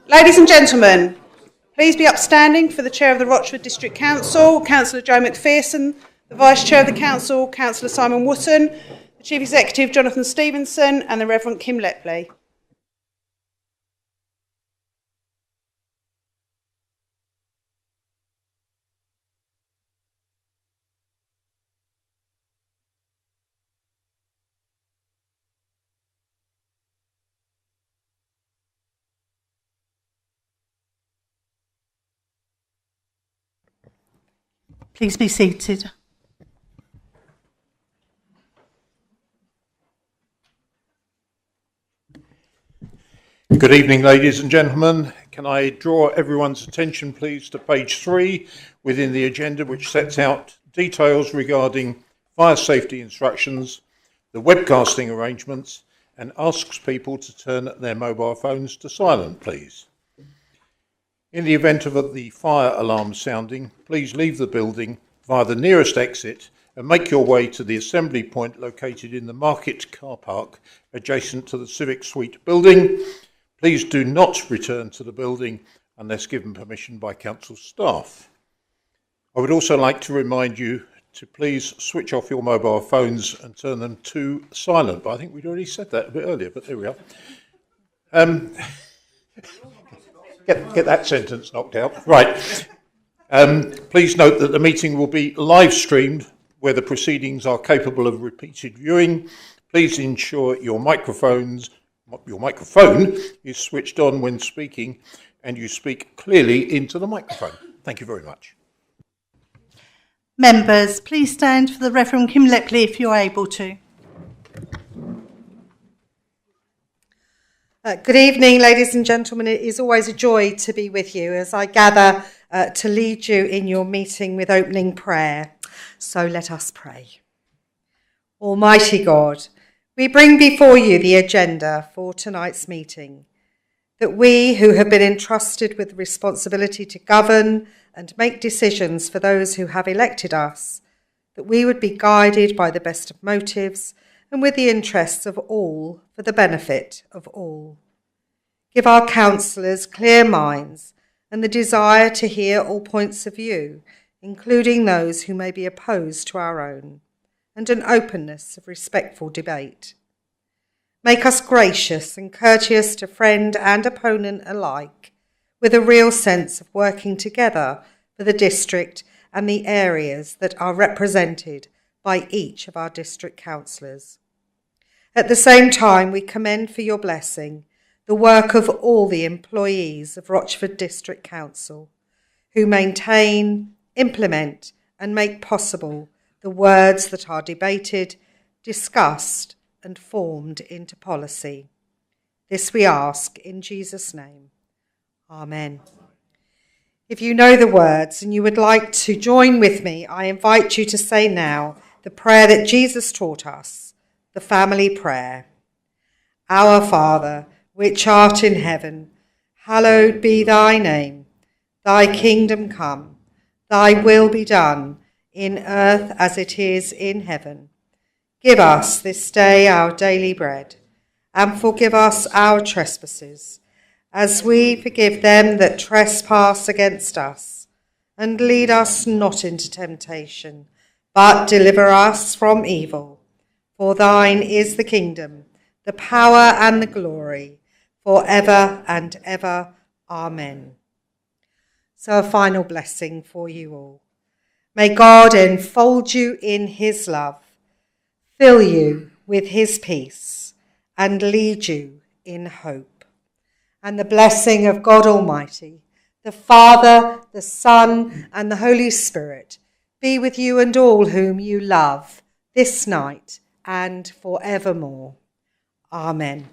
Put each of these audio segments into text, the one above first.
Ladies and gentlemen, please be upstanding for the Chair of the Rochford District Council, Councillor Joe McPherson, the Vice Chair of the Council, Councillor Simon Wootton, the Chief Executive Jonathan Stevenson and the Reverend Kim Lepley. Please be seated. Good evening, ladies and gentlemen. Can I draw everyone's attention, please, to page 3 within the agenda, which sets out details regarding fire safety instructions, the webcasting arrangements, and asks people to turn their mobile phones to silent, please. In the event of the fire alarm sounding, please leave the building via the nearest exit and make your way to the assembly point located in the Market car park adjacent to the Civic Suite building. Please do not return to the building unless given permission by council staff. I would also like to remind you to please switch off your mobile phones and turn them to silent, but I think we'd already said that a bit earlier, but there we are. Get that sentence knocked out. Right. Please note that the meeting will be live streamed where the proceedings are capable of repeated viewing. Please ensure your microphone is switched on when speaking and you speak clearly into the microphone. Thank you very much. Members, please stand for the Reverend Kim Lepley if you're able to. Good evening, ladies and gentlemen. It is always a joy to be with you as I gather to lead you in your meeting with opening prayer. So let us pray. Almighty God, we bring before you the agenda for tonight's meeting, that we who have been entrusted with the responsibility to govern and make decisions for those who have elected us, that we would be guided by the best of motives and with the interests of all for the benefit of all. Give our councillors clear minds and the desire to hear all points of view, including those who may be opposed to our own, and an openness of respectful debate. Make us gracious and courteous to friend and opponent alike, with a real sense of working together for the district and the areas that are represented by each of our district councillors. At the same time, we commend for your blessing the work of all the employees of Rochford District Council, who maintain, implement and make possible the words that are debated, discussed and formed into policy. This we ask in Jesus' name. Amen. If you know the words and you would like to join with me, I invite you to say now the prayer that Jesus taught us, the family prayer. Our Father, which art in heaven, hallowed be thy name. Thy kingdom come, thy will be done, in earth as it is in heaven. Give us this day our daily bread, and forgive us our trespasses, as we forgive them that trespass against us. And lead us not into temptation, but deliver us from evil. For thine is the kingdom, the power and the glory, for ever and ever. Amen. So a final blessing for you all. May God enfold you in his love, fill you with his peace, and lead you in hope. And the blessing of God Almighty, the Father, the Son, and the Holy Spirit be with you and all whom you love this night and forevermore. Amen.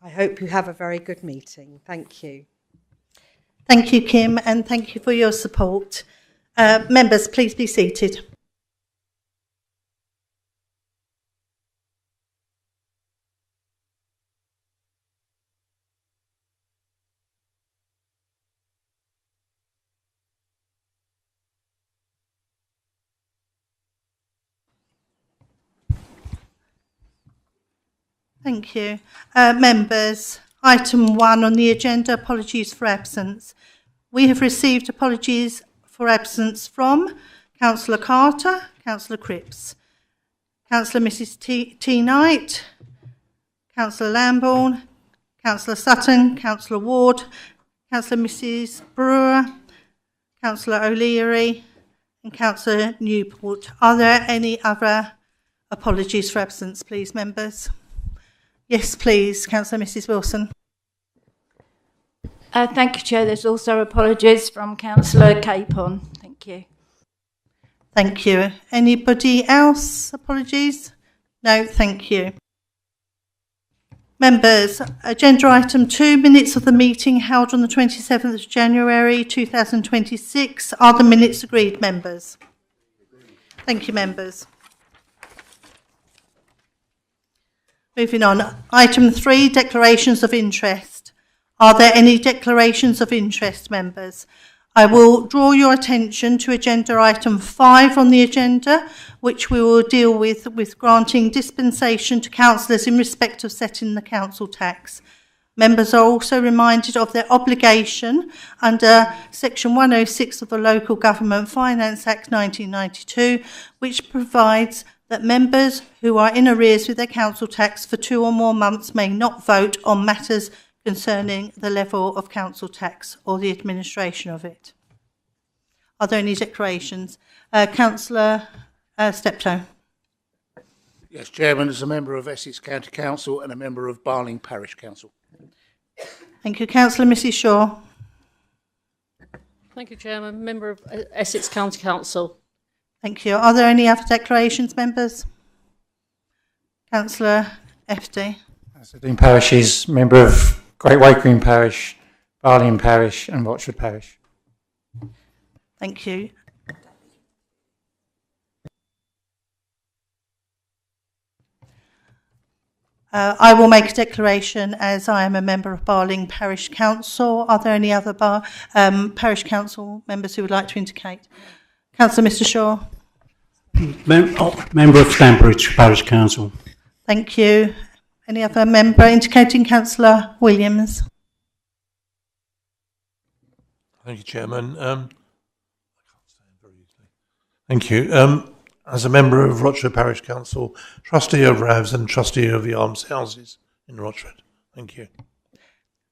I hope you have a very good meeting. Thank you. Thank you, Kim, and thank you for your support. Members, please be seated. Thank you. Members, Item 1 on the agenda, apologies for absence. We have received apologies for absence from Councillor Carter, Councillor Cripps, Councillor Mrs T Knight, Councillor Lambourne, Councillor Sutton, Councillor Ward, Councillor Mrs Brewer, Councillor O'Leary and Councillor Newport. Are there any other apologies for absence, please, members? Yes, please, Councillor Mrs Wilson. Thank you, Chair. There's also apologies from Councillor Capon. Thank you. Thank you. Anybody else? Apologies? No, thank you. Members, agenda item 2, minutes of the meeting held on the 27th of January 2026. Are the minutes agreed, members? Thank you, members. Moving on. Item 3, declarations of interest. Are there any declarations of interest, members? I will draw your attention to agenda item 5 on the agenda, which we will deal with granting dispensation to councillors in respect of setting the council tax. Members are also reminded of their obligation under Section 106 of the Local Government Finance Act 1992, which provides that members who are in arrears with their council tax for 2 or more months may not vote on matters concerning the level of council tax or the administration of it. Are there any declarations? Councillor Steptoe. Yes, Chairman, as a member of Essex County Council and a member of Barling Parish Council. Thank you. Councillor Mrs Shaw. Thank you, Chairman. Member of Essex County Council. Thank you. Are there any other declarations, members? Councillor FD. Dean Parishes, member of Great Wakering Parish, Barling Parish and Rochford Parish. Thank you. I will make a declaration as I am a member of Barling Parish Council. Are there any other Parish Council members who would like to indicate? Councillor Mr Shaw. Member of Stanbridge Parish Council. Thank you. Any other member indicating? Councillor Williams. Thank you, Chairman. I can't stand very easily. Thank you. As a member of Rochford Parish Council, trustee of RAVs and trustee of the Almshouses in Rochford. Thank you.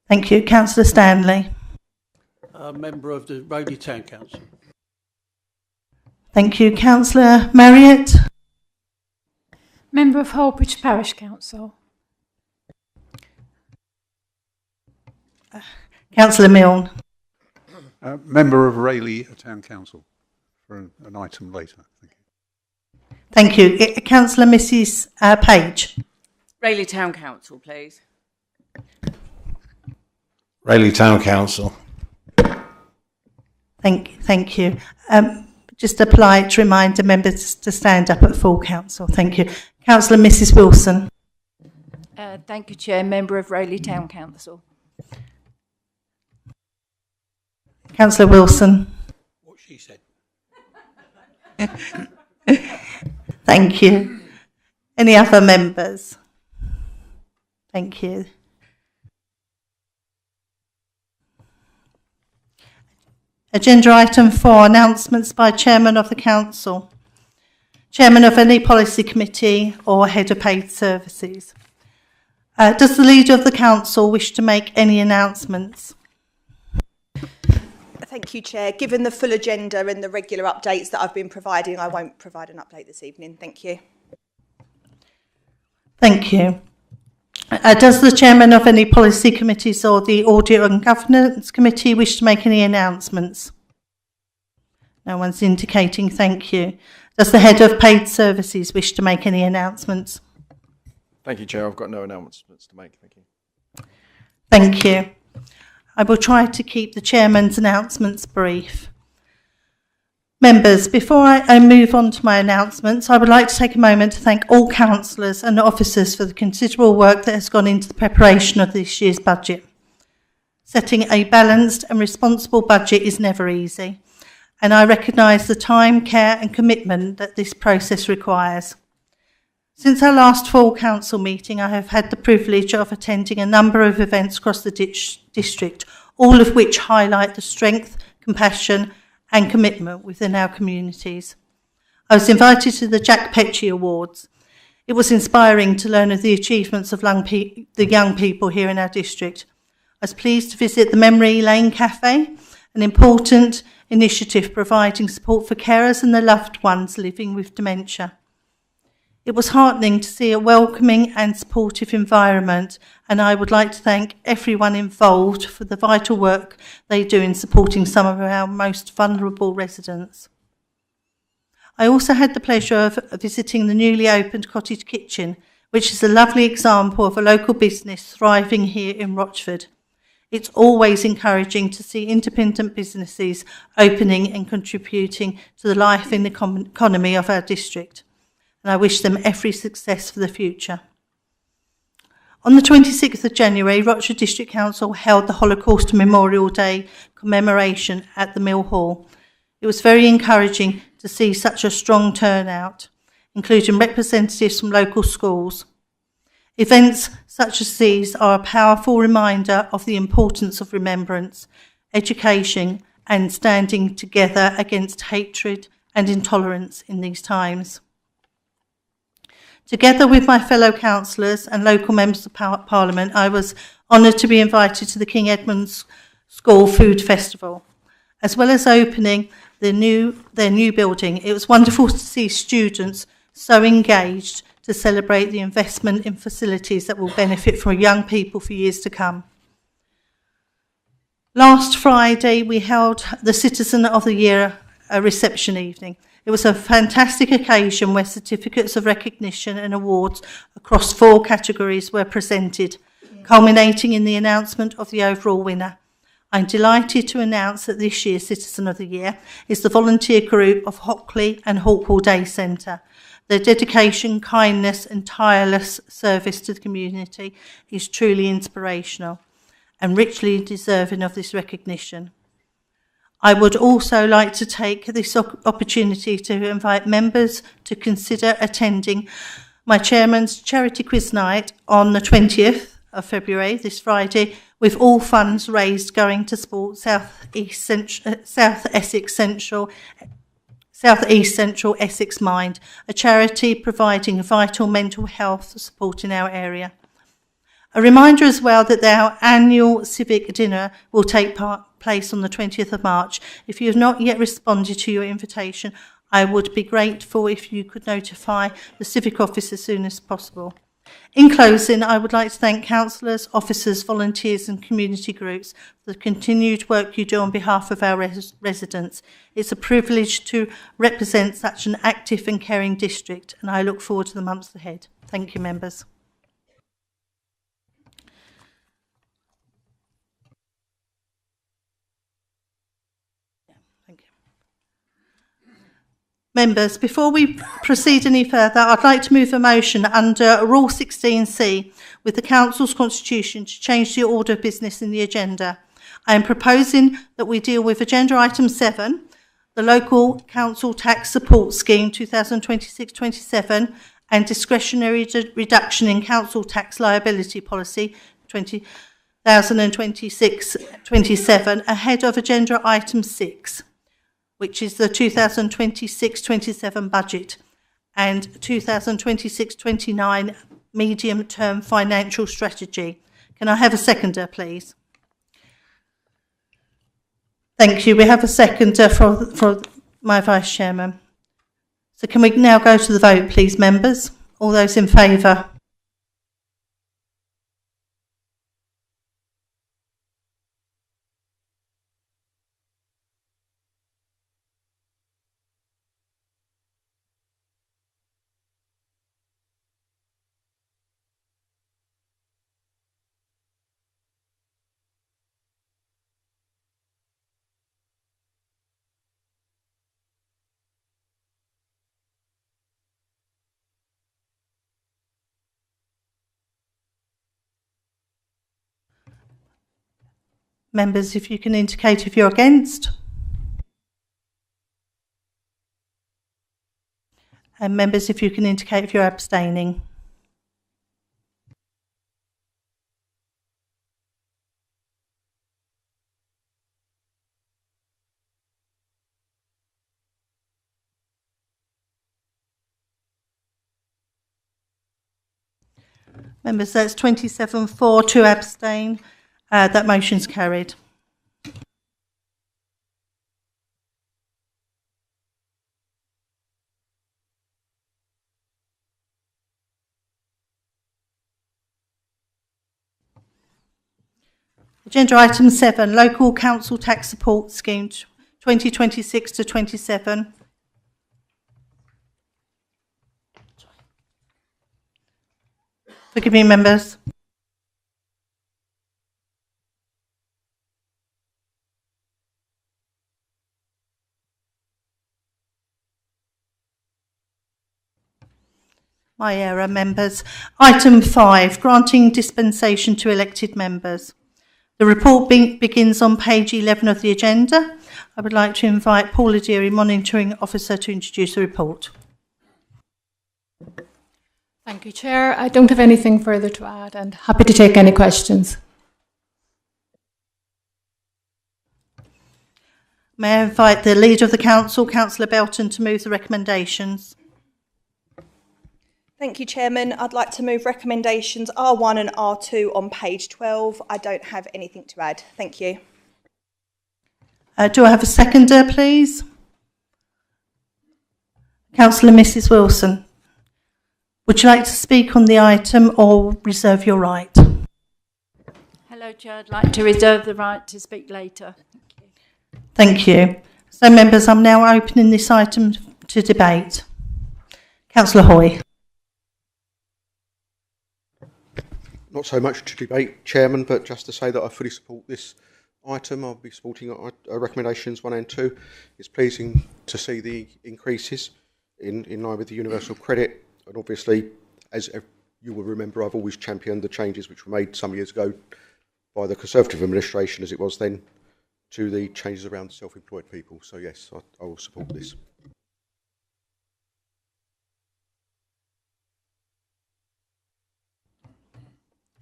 Thank you. Councillor Stanley. Member of the Raleigh Town Council. Thank you. Councillor Marriott. Member of Holbridge Parish Council. Councillor Milne. Member of Raleigh Town Council for an item later. Thank you. Thank you. Councillor Mrs Page. Raleigh Town Council, please. Raleigh Town Council. Thank you. Just a polite reminder, members to stand up at full council. Thank you. Councillor Mrs Wilson. Thank you, Chair. Member of Raleigh Town Council. Councillor Wilson. What she said. Thank you. Any other members? Thank you. Agenda item 4, announcements by Chairman of the Council, Chairman of any policy committee or head of paid services. Does the Leader of the Council wish to make any announcements? Thank you, Chair. Given the full agenda and the regular updates that I've been providing, I won't provide an update this evening. Thank you. Thank you. Does the Chairman of any policy committees or the Audit and Governance Committee wish to make any announcements? No one's indicating. Thank you. Does the Head of Paid Services wish to make any announcements? Thank you, Chair. I've got no announcements to make. Thank you. Thank you. I will try to keep the Chairman's announcements brief. Members, before I move on to my announcements, I would like to take a moment to thank all councillors and officers for the considerable work that has gone into the preparation of this year's budget. Setting a balanced and responsible budget is never easy, and I recognise the time, care and commitment that this process requires. Since our last full council meeting, I have had the privilege of attending a number of events across the district, all of which highlight the strength, compassion and commitment within our communities. I was invited to the Jack Petchey Awards. It was inspiring to learn of the achievements of the young people here in our district. I was pleased to visit the Memory Lane Cafe, an important initiative providing support for carers and their loved ones living with dementia. It was heartening to see a welcoming and supportive environment, and I would like to thank everyone involved for the vital work they do in supporting some of our most vulnerable residents. I also had the pleasure of visiting the newly opened Cottage Kitchen, which is a lovely example of a local business thriving here in Rochford. It's always encouraging to see independent businesses opening and contributing to the life and economy of our district, and I wish them every success for the future. On the 26th of January, Rochford District Council held the Holocaust Memorial Day commemoration at the Mill Hall. It was very encouraging to see such a strong turnout, including representatives from local schools. Events such as these are a powerful reminder of the importance of remembrance, education, and standing together against hatred and intolerance in these times. Together with my fellow councillors and local members of Parliament, I was honoured to be invited to the King Edmund's School Food Festival. As well as opening their new building, it was wonderful to see students so engaged to celebrate the investment in facilities that will benefit from young people for years to come. Last Friday, we held the Citizen of the Year reception evening. It was a fantastic occasion where certificates of recognition and awards across 4 categories were presented, culminating in the announcement of the overall winner. I'm delighted to announce that this year's Citizen of the Year is the volunteer group of Hockley and Hawkwell Day Centre. Their dedication, kindness and tireless service to the community is truly inspirational and richly deserving of this recognition. I would also like to take this opportunity to invite members to consider attending my chairman's charity quiz night on the 20th of February, this Friday, with all funds raised going to support South East Central Essex Mind, a charity providing vital mental health support in our area. A reminder as well that our annual civic dinner will take place on the 20th of March. If you have not yet responded to your invitation, I would be grateful if you could notify the civic office as soon as possible. In closing, I would like to thank councillors, officers, volunteers and community groups for the continued work you do on behalf of our residents. It's a privilege to represent such an active and caring district, and I look forward to the months ahead. Thank you, members. Members, before we proceed any further, I'd like to move a motion under Rule 16C with the Council's Constitution to change the order of business in the agenda. I am proposing that we deal with Agenda Item 7, the Local Council Tax Support Scheme 2026-27 and Discretionary Reduction in Council Tax Liability Policy 2026-27 ahead of Agenda Item 6. Which is the 2026-27 budget and 2026-29 medium-term financial strategy. Can I have a seconder, please? Thank you. We have a seconder for my Vice Chairman. So can we now go to the vote, please, members? All those in favour? Members, if you can indicate if you're against. And members, if you can indicate if you're abstaining. Members, that's 27 for, 2 abstain. That motion's carried. Agenda item 7, Local Council Tax Support Scheme 2026 to 27. Forgive me, members. My error, members. Item 5, granting dispensation to elected members. The report begins on page 11 of the agenda. I would like to invite Paula Deary, Monitoring Officer, to introduce the report. Thank you, Chair. I don't have anything further to add and happy to take any questions. May I invite the Leader of the Council, Councillor Belton, to move the recommendations. Thank you, Chairman. I'd like to move recommendations R1 and R2 on page 12. I don't have anything to add. Thank you. Do I have a seconder, please? Councillor Mrs Wilson. Would you like to speak on the item or reserve your right? Hello, Chair. I'd like to reserve the right to speak later. Thank you. So, members, I'm now opening this item to debate. Councillor Hoy. Not so much to debate, Chairman, but just to say that I fully support this item. I'll be supporting recommendations 1 and 2. It's pleasing to see the increases in line with the universal credit. And obviously, as you will remember, I've always championed the changes which were made some years ago by the Conservative administration, as it was then, to the changes around self-employed people. So yes, I will support this.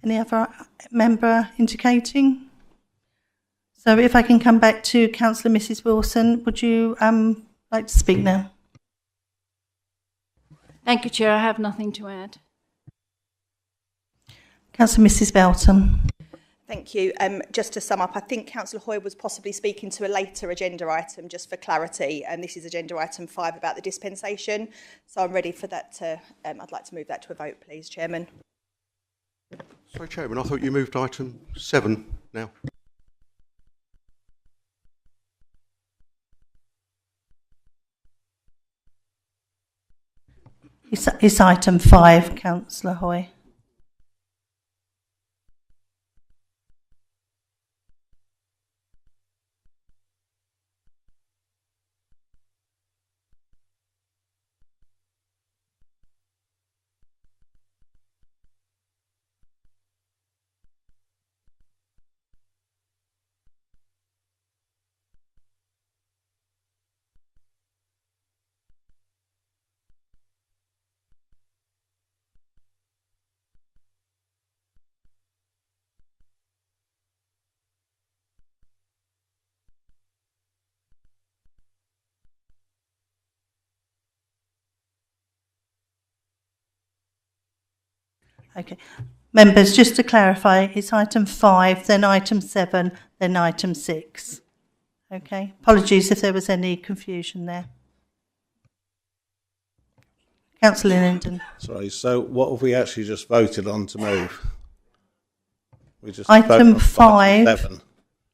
Any other member indicating? So if I can come back to Councillor Mrs Wilson, would you like to speak now? Thank you, Chair. I have nothing to add. Councillor Mrs Belton. Thank you. Just to sum up, I think Councillor Hoy was possibly speaking to a later agenda item, just for clarity, and this is agenda item 5 about the dispensation. So I'm ready for that to, I'd like to move that to a vote, please, Chairman. Sorry, Chairman, I thought you moved item 7 now. It's item 5, Councillor Hoy. Okay. Members, just to clarify, it's item 5, then item 7, then item 6. Okay. Apologies if there was any confusion there. Councillor Linden. Sorry, so what have we actually just voted on to move? We just item 5, item 7.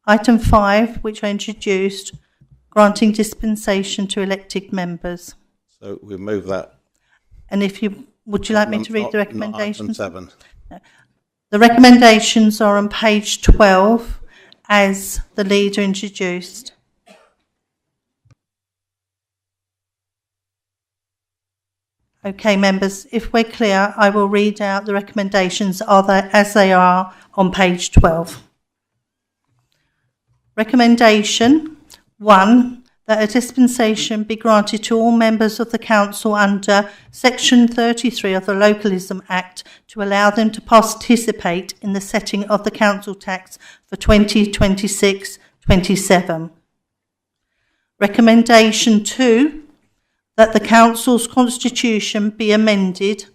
Item 5, which I introduced, granting dispensation to elected members. So we move that. And if you would you like me to read the recommendations? Item 7. No. The recommendations are on page 12 as the leader introduced. Okay, members, if we're clear, I will read out the recommendations as they are on page 12. Recommendation 1, that a dispensation be granted to all members of the council under Section 33 of the Localism Act to allow them to participate in the setting of the council tax for 2026-27. Recommendation 2, that the council's constitution be amended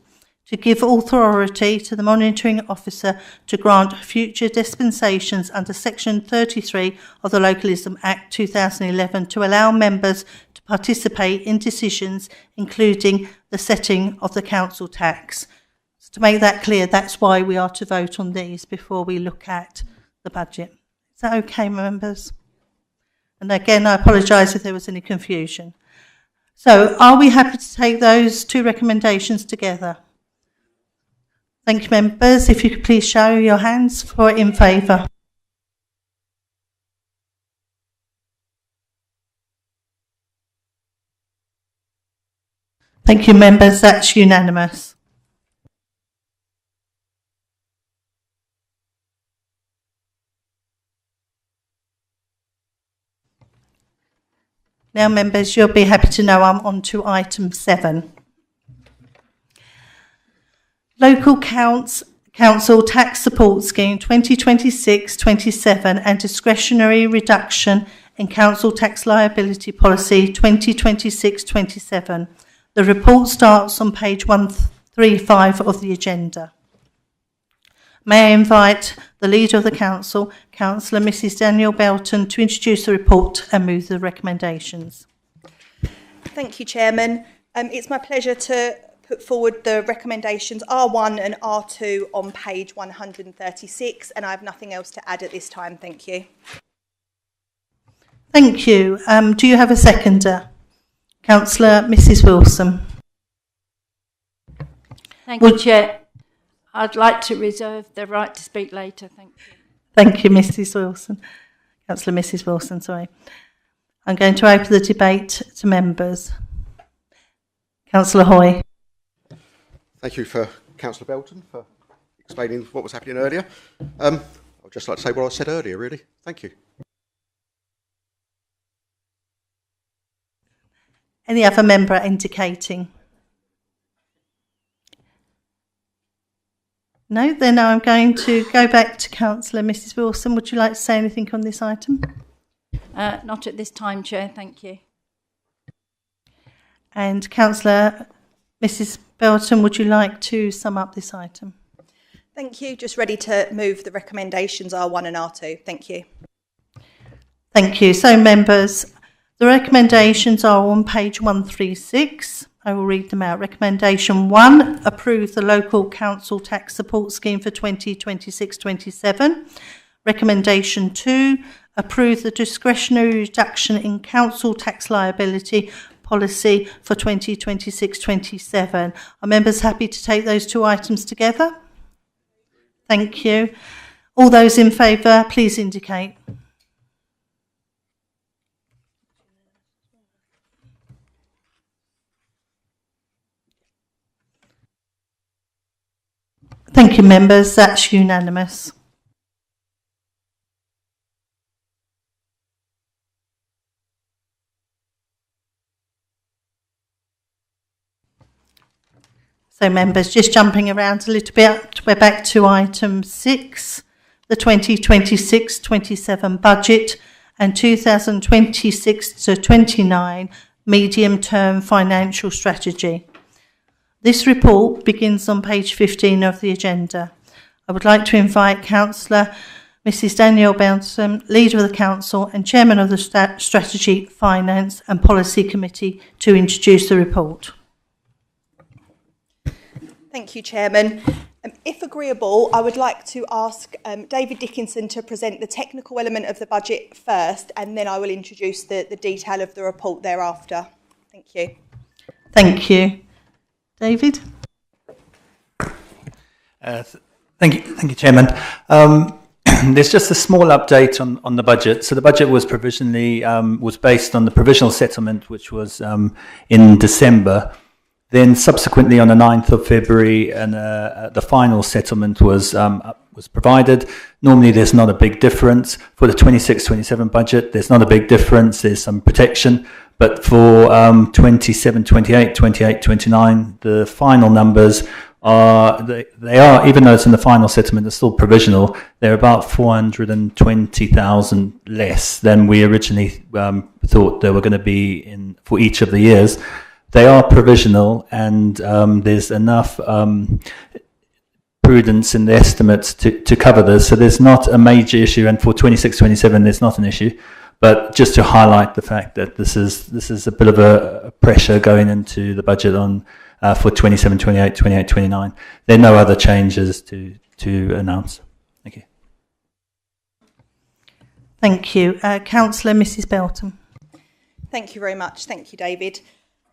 to give authority to the monitoring officer to grant future dispensations under Section 33 of the Localism Act 2011 to allow members to participate in decisions including the setting of the council tax. So to make that clear, that's why we are to vote on these before we look at the budget. Is that okay, members? And again, I apologise if there was any confusion. So are we happy to take those two recommendations together? Thank you, members. If you could please show your hands for in favour. Thank you, members. That's unanimous. Now, members, you'll be happy to know I'm on to item 7. Local Council Tax Support Scheme 2026-27 and Discretionary Reduction in Council Tax Liability Policy 2026-27. The report starts on page 135 of the agenda. May I invite the Leader of the Council, Councillor Mrs Danielle Belton, to introduce the report and move the recommendations. Thank you, Chairman. It's my pleasure to put forward the recommendations R1 and R2 on page 136, and I have nothing else to add at this time. Thank you. Thank you. Do you have a seconder? Councillor Mrs Wilson. Thank you, Chair. I'd like to reserve the right to speak later. Thank you. Thank you, Mrs Wilson. Councillor Mrs Wilson, sorry. I'm going to open the debate to members. Councillor Hoy. Thank you for Councillor Belton for explaining what was happening earlier. I'd just like to say what I said earlier, really. Thank you. Any other member indicating? No, then I'm going to go back to Councillor Mrs Wilson. Would you like to say anything on this item? Not at this time, Chair. Thank you. And Councillor Mrs Belton, would you like to sum up this item? Thank you. Just ready to move the recommendations R1 and R2. Thank you. Thank you. So, members, the recommendations are on page 136. I will read them out. Recommendation 1, approve the Local Council Tax Support Scheme for 2026-27. Recommendation 2, approve the Discretionary Reduction in Council Tax Liability Policy for 2026-27. Are members happy to take those two items together? Thank you. All those in favour, please indicate. Thank you, members. That's unanimous. So, members, just jumping around a little bit, we're back to item 6, the 2026-27 budget and 2026-29 medium-term financial strategy. This report begins on page 15 of the agenda. I would like to invite Councillor Mrs Danielle Belton, Leader of the Council and Chairman of the Strategy, Finance and Policy Committee, to introduce the report. Thank you, Chairman. If agreeable, I would like to ask David Dickinson to present the technical element of the budget first, and then I will introduce the detail of the report thereafter. Thank you. Thank you. David? Thank you, Chairman. There's just a small update on the budget. So the budget was provisionally was based on the provisional settlement, which was in December. Then subsequently on the 9th of February, the final settlement was provided. Normally there's not a big difference. For the 26-27 budget, there's not a big difference. There's some protection. But for 27-28, 28-29, the final numbers they are, even though it's in the final settlement, it's still provisional. They're about 420,000 less than we originally thought they were going to be for each of the years. They are provisional, and there's enough prudence in the estimates to cover this. So there's not a major issue, and for 26-27, there's not an issue. But just to highlight the fact that this is a bit of a pressure going into the budget on for 27-28, 28-29. There are no other changes to announce. Thank you. Thank you. Councillor Mrs Belton. Thank you very much. Thank you, David.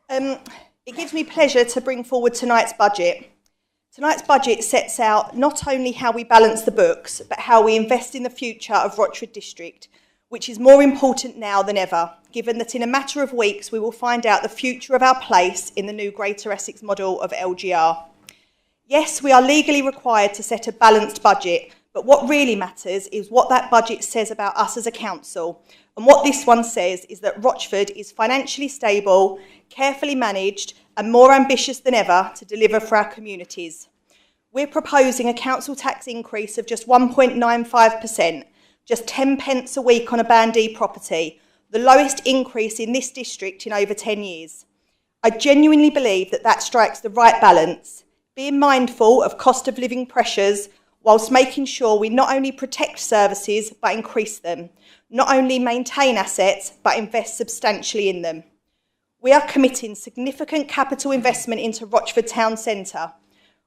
It gives me pleasure to bring forward tonight's budget. Tonight's budget sets out not only how we balance the books, but how we invest in the future of Rochford District, which is more important now than ever, given that in a matter of weeks we will find out the future of our place in the new Greater Essex model of LGR. Yes, we are legally required to set a balanced budget, but what really matters is what that budget says about us as a council. And what this one says is that Rochford is financially stable, carefully managed, and more ambitious than ever to deliver for our communities. We're proposing a council tax increase of just 1.95%, just 10 pence a week on a Band D property, the lowest increase in this district in over 10 years. I genuinely believe that strikes the right balance, being mindful of cost of living pressures whilst making sure we not only protect services but increase them, not only maintain assets but invest substantially in them. We are committing significant capital investment into Rochford Town Centre.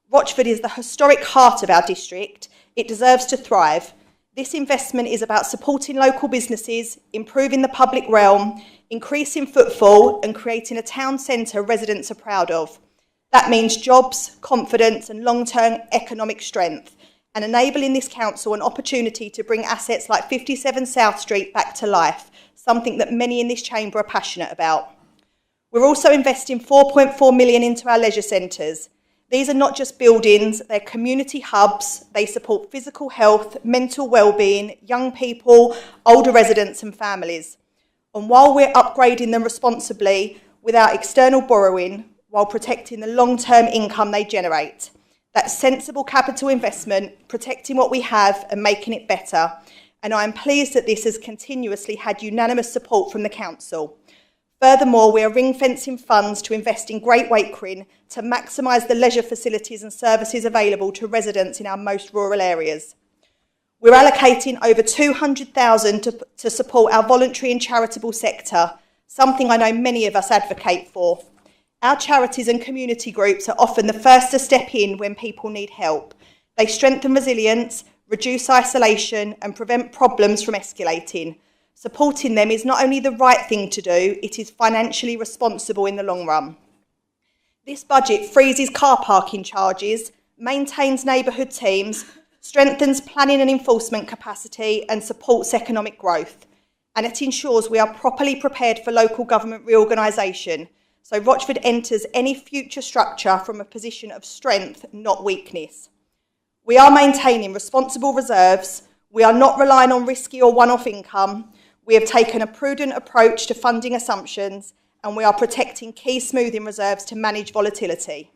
Rochford is the historic heart of our district. It deserves to thrive. This investment is about supporting local businesses, improving the public realm, increasing footfall and creating a town centre residents are proud of. That means jobs, confidence and long-term economic strength, and enabling this council an opportunity to bring assets like 57 South Street back to life, something that many in this chamber are passionate about. We're also investing £4.4 million into our leisure centres. These are not just buildings, they're community hubs. They support physical health, mental well-being, young people, older residents and families. And while we're upgrading them responsibly without external borrowing, while protecting the long-term income they generate, that's sensible capital investment, protecting what we have and making it better. And I am pleased that this has continuously had unanimous support from the council. Furthermore, we are ring-fencing funds to invest in Great Wakering to maximise the leisure facilities and services available to residents in our most rural areas. We're allocating over $200,000 to support our voluntary and charitable sector, something I know many of us advocate for. Our charities and community groups are often the first to step in when people need help. They strengthen resilience, reduce isolation and prevent problems from escalating. Supporting them is not only the right thing to do, it is financially responsible in the long run. This budget freezes car parking charges, maintains neighbourhood teams, strengthens planning and enforcement capacity and supports economic growth. And it ensures we are properly prepared for local government reorganisation, so Rochford enters any future structure from a position of strength, not weakness. We are maintaining responsible reserves, we are not relying on risky or one-off income, we have taken a prudent approach to funding assumptions and we are protecting key smoothing reserves to manage volatility.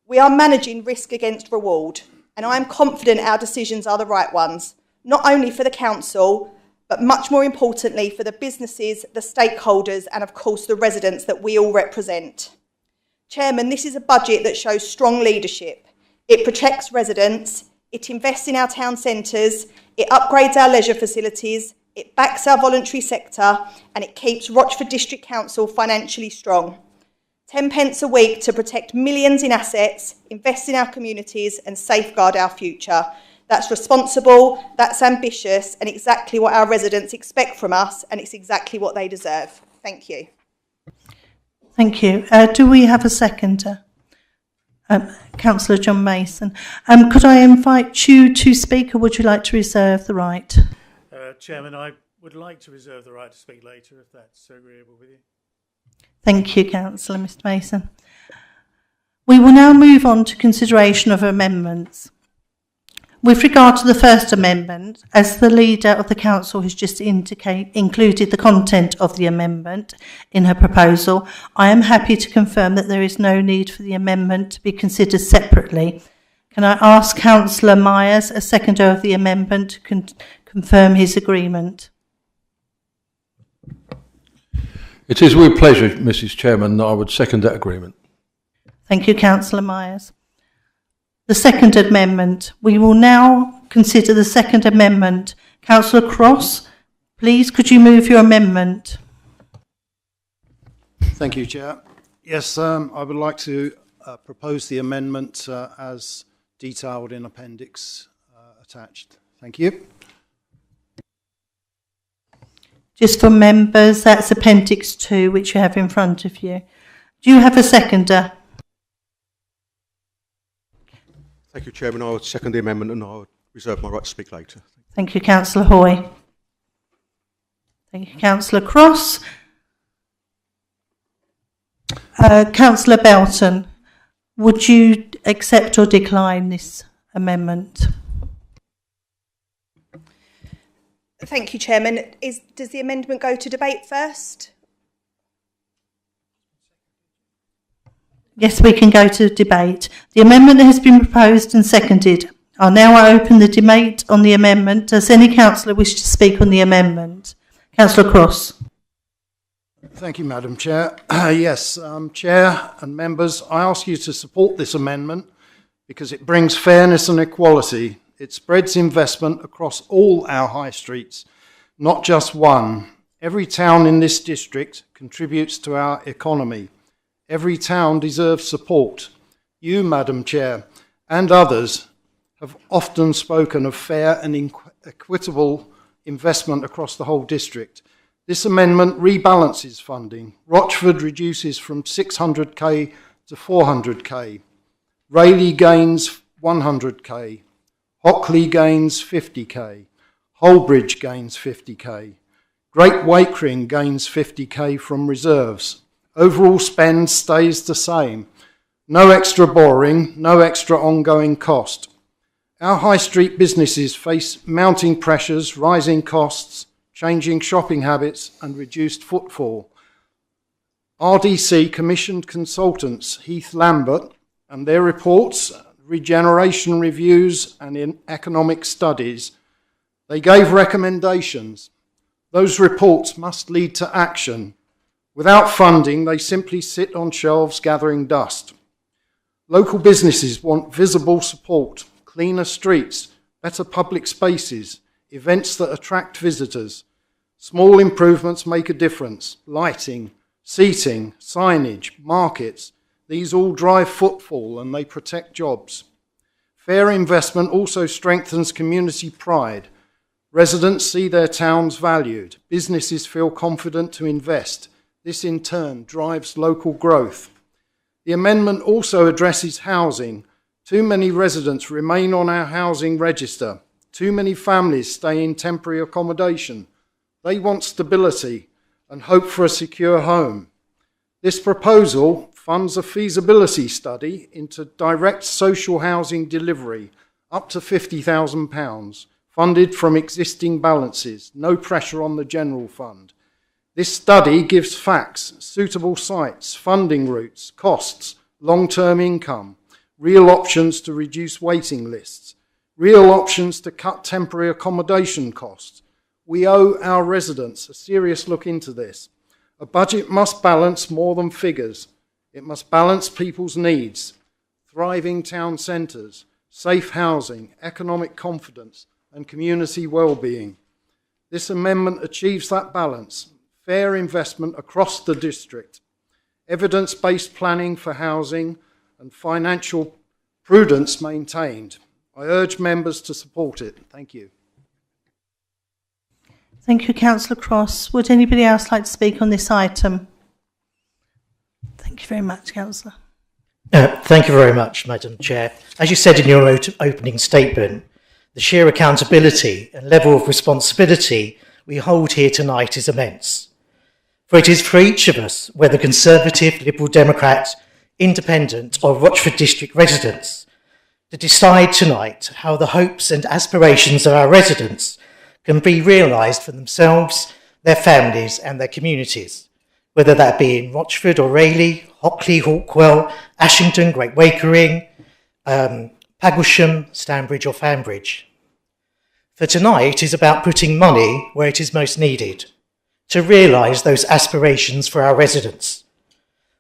We are managing risk against reward and I am confident our decisions are the right ones, not only for the council, but much more importantly for the businesses, the stakeholders and of course the residents that we all represent. Chairman, this is a budget that shows strong leadership. It protects residents, it invests in our town centres, it upgrades our leisure facilities, it backs our voluntary sector and it keeps Rochford District Council financially strong. 10 pence a week to protect millions in assets, invest in our communities and safeguard our future. That's responsible, that's ambitious and exactly what our residents expect from us and it's exactly what they deserve. Thank you. Thank you. Do we have a seconder? Councillor John Mason. Could I invite you to speak or would you like to reserve the right? Chairman, I would like to reserve the right to speak later if that's agreeable with you. Thank you, Councillor Mr Mason. We will now move on to consideration of amendments. With regard to the first amendment, as the leader of the council has just included the content of the amendment in her proposal, I am happy to confirm that there is no need for the amendment to be considered separately. Can I ask Councillor Myers, a seconder of the amendment, to confirm his agreement? It is with pleasure, Mrs. Chairman, that I would second that agreement. Thank you, Councillor Myers. The second amendment. We will now consider the second amendment. Councillor Cross, please could you move your amendment? Thank you, Chair. Yes, I would like to propose the amendment as detailed in Appendix attached. Thank you. Just for members, that's Appendix 2, which you have in front of you. Do you have a seconder? Thank you, Chairman. I would second the amendment and I would reserve my right to speak later. Thank you, Councillor Hoy. Thank you, Councillor Cross. Councillor Belton, would you accept or decline this amendment? Thank you, Chairman. Does the amendment go to debate first? Yes, we can go to debate. The amendment has been proposed and seconded. I'll now open the debate on the amendment. Does any councillor wish to speak on the amendment? Councillor Cross. Thank you, Madam Chair. Yes, Chair and members, I ask you to support this amendment because it brings fairness and equality. It spreads investment across all our high streets, not just one. Every town in this district contributes to our economy. Every town deserves support. You, Madam Chair, and others have often spoken of fair and equitable investment across the whole district. This amendment rebalances funding. Rochford reduces from 600k to 400k. Rayleigh gains 100k. Hockley gains 50k. Holbridge gains 50k. Great Wakering gains 50k from reserves. Overall spend stays the same. No extra borrowing, no extra ongoing cost. Our high street businesses face mounting pressures, rising costs, changing shopping habits and reduced footfall. RDC commissioned consultants Heath Lambert and their reports, regeneration reviews and in economic studies. They gave recommendations. Those reports must lead to action. Without funding, they simply sit on shelves gathering dust. Local businesses want visible support, cleaner streets, better public spaces, events that attract visitors. Small improvements make a difference. Lighting, seating, signage, markets, these all drive footfall and they protect jobs. Fair investment also strengthens community pride. Residents see their towns valued. Businesses feel confident to invest. This in turn drives local growth. The amendment also addresses housing. Too many residents remain on our housing register. Too many families stay in temporary accommodation. They want stability and hope for a secure home. This proposal funds a feasibility study into direct social housing delivery, up to £50,000, funded from existing balances, no pressure on the general fund. This study gives facts, suitable sites, funding routes, costs, long-term income, real options to reduce waiting lists, real options to cut temporary accommodation costs. We owe our residents a serious look into this. A budget must balance more than figures. It must balance people's needs, thriving town centres, safe housing, economic confidence and community well-being. This amendment achieves that balance. Fair investment across the district, evidence-based planning for housing and financial prudence maintained. I urge members to support it. Thank you. Thank you, Councillor Cross. Would anybody else like to speak on this item? Thank you very much, Councillor. Thank you very much, Madam Chair. As you said in your opening statement, the sheer accountability and level of responsibility we hold here tonight is immense. For it is for each of us, whether Conservative, Liberal, Democrat, independent or Rochford District residents to decide tonight how the hopes and aspirations of our residents can be realised for themselves, their families and their communities, whether that be in Rochford or Rayleigh, Hockley, Hawkwell, Ashington, Great Wakering, Paglesham, Stanbridge or Fanbridge. For tonight is about putting money where it is most needed, to realise those aspirations for our residents.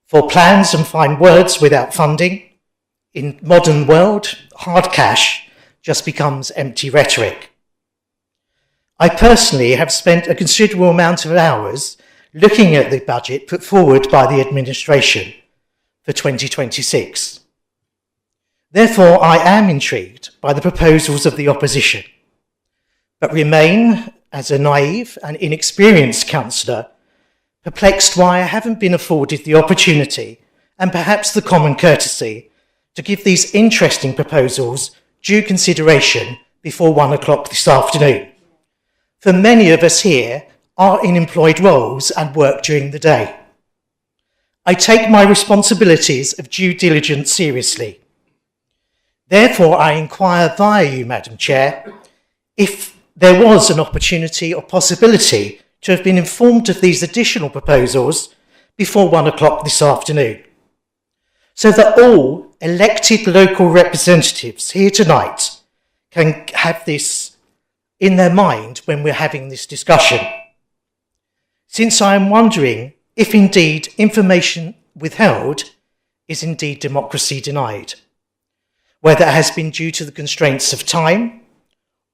For plans and fine words without funding, in modern world, hard cash just becomes empty rhetoric. I personally have spent a considerable amount of hours looking at the budget put forward by the administration for 2026. Therefore, I am intrigued by the proposals of the opposition, but remain, as a naive and inexperienced councillor, perplexed why I haven't been afforded the opportunity and perhaps the common courtesy to give these interesting proposals due consideration before 1 o'clock this afternoon. For many of us here are in employed roles and work during the day. I take my responsibilities of due diligence seriously. Therefore, I inquire via you, Madam Chair, if there was an opportunity or possibility to have been informed of these additional proposals before 1 o'clock this afternoon, so that all elected local representatives here tonight can have this in their mind when we're having this discussion. Since I am wondering if indeed information withheld is indeed democracy denied, whether it has been due to the constraints of time,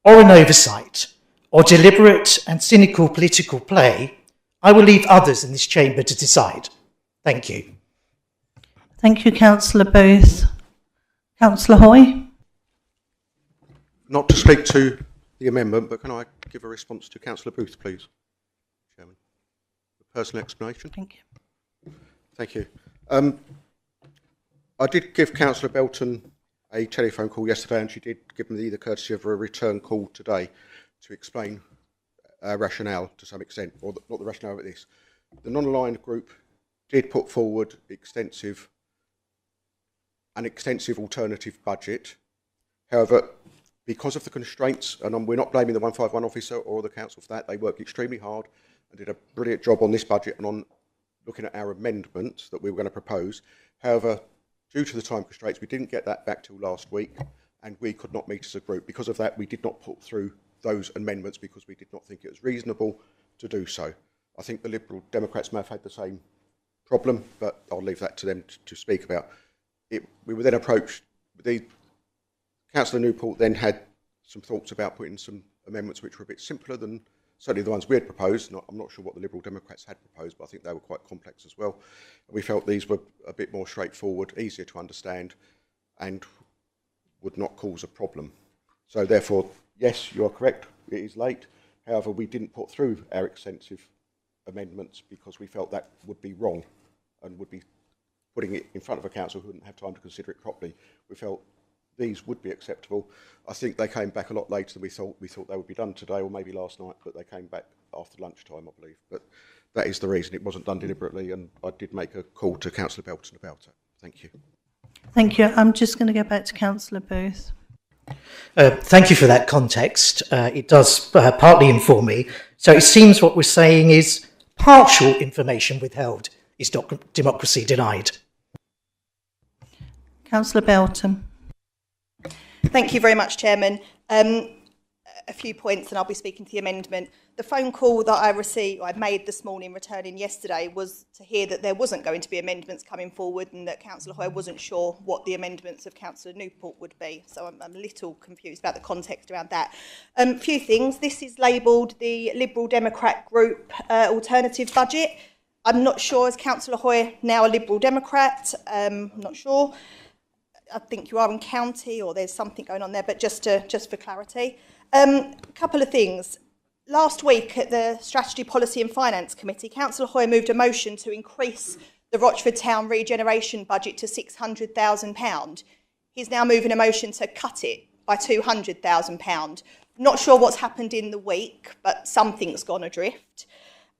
or an oversight, or deliberate and cynical political play, I will leave others in this chamber to decide. Thank you. Thank you, Councillor Booth. Councillor Hoy? Not to speak to the amendment, but can I give a response to Councillor Booth, please, Chairman? A personal explanation. Thank you. Thank you. I did give Councillor Belton a telephone call yesterday, and she did give me the courtesy of a return call today to explain rationale to some extent, or not the rationale of this. The non-aligned group did put forward an extensive alternative budget. However, because of the constraints, and we're not blaming the 151 officer or the council for that, they worked extremely hard and did a brilliant job on this budget and on looking at our amendments that we were going to propose. However, due to the time constraints, we didn't get that back till last week, and we could not meet as a group. Because of that, we did not put through those amendments because we did not think it was reasonable to do so. I think the Liberal Democrats may have had the same problem, but I'll leave that to them to speak about. We were then approached, Councillor Newport then had some thoughts about putting some amendments which were a bit simpler than certainly the ones we had proposed. I'm not sure what the Liberal Democrats had proposed, but I think they were quite complex as well. We felt these were a bit more straightforward, easier to understand, and would not cause a problem. So therefore, yes, you are correct, it is late. However, we didn't put through our extensive amendments because we felt that would be wrong and would be putting it in front of a council who wouldn't have time to consider it properly. We felt these would be acceptable. I think they came back a lot later than we thought. We thought they would be done today or maybe last night, but they came back after lunchtime, I believe. But that is the reason. It wasn't done deliberately, and I did make a call to Councillor Belton about it. Thank you. Thank you. I'm just going to go back to Councillor Booth. Thank you for that context. It does partly inform me. So it seems what we're saying is partial information withheld is democracy denied. Councillor Belton. Thank you very much, Chairman. A few points, and I'll be speaking to the amendment. The phone call that I made this morning, returning yesterday, was to hear that there wasn't going to be amendments coming forward and that Councillor Hoy wasn't sure what the amendments of Councillor Newport would be. So I'm a little confused about the context around that. A few things. This is labelled the Liberal Democrat Group Alternative Budget. I'm not sure, is Councillor Hoy now a Liberal Democrat? I'm not sure. I think you are in county, or there's something going on there, but just for clarity. A couple of things. Last week at the Strategy, Policy and Finance Committee, Councillor Hoy moved a motion to increase the Rochford Town regeneration budget to £600,000. He's now moving a motion to cut it by £200,000. Not sure what's happened in the week, but something's gone adrift.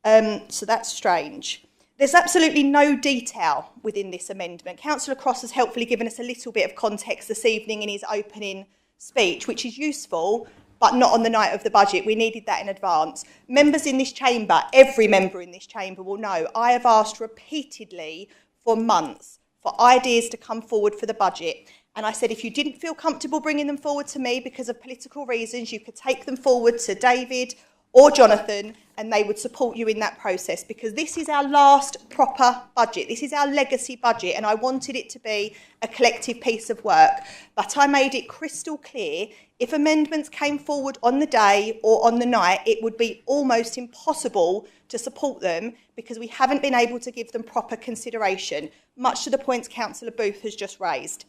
So that's strange. There's absolutely no detail within this amendment. Councillor Cross has helpfully given us a little bit of context this evening in his opening speech, which is useful, but not on the night of the budget. We needed that in advance. Members in this chamber, every member in this chamber will know, I have asked repeatedly for months for ideas to come forward for the budget. And I said, if you didn't feel comfortable bringing them forward to me because of political reasons, you could take them forward to David or Jonathan, and they would support you in that process, because this is our last proper budget. This is our legacy budget, and I wanted it to be a collective piece of work. But I made it crystal clear, if amendments came forward on the day or on the night, it would be almost impossible to support them, because we haven't been able to give them proper consideration, much to the points Councillor Booth has just raised.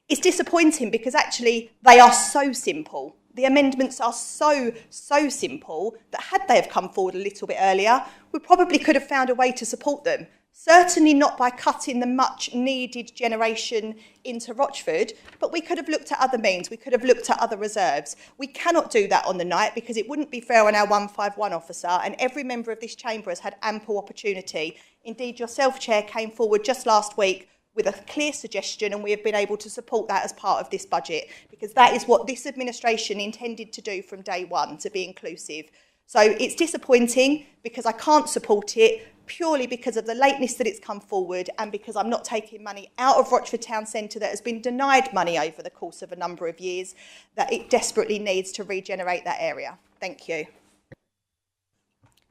It's disappointing because actually they are so simple. The amendments are so simple that had they have come forward a little bit earlier, we probably could have found a way to support them. Certainly not by cutting the much needed generation into Rochford, but we could have looked at other means. We could have looked at other reserves. We cannot do that on the night because it wouldn't be fair on our 151 officer, and every member of this chamber has had ample opportunity. Indeed, yourself, Chair, came forward just last week with a clear suggestion, and we have been able to support that as part of this budget, because that is what this administration intended to do from day one, to be inclusive. So it's disappointing because I can't support it purely because of the lateness that it's come forward, and because I'm not taking money out of Rochford Town Centre that has been denied money over the course of a number of years, that it desperately needs to regenerate that area. Thank you.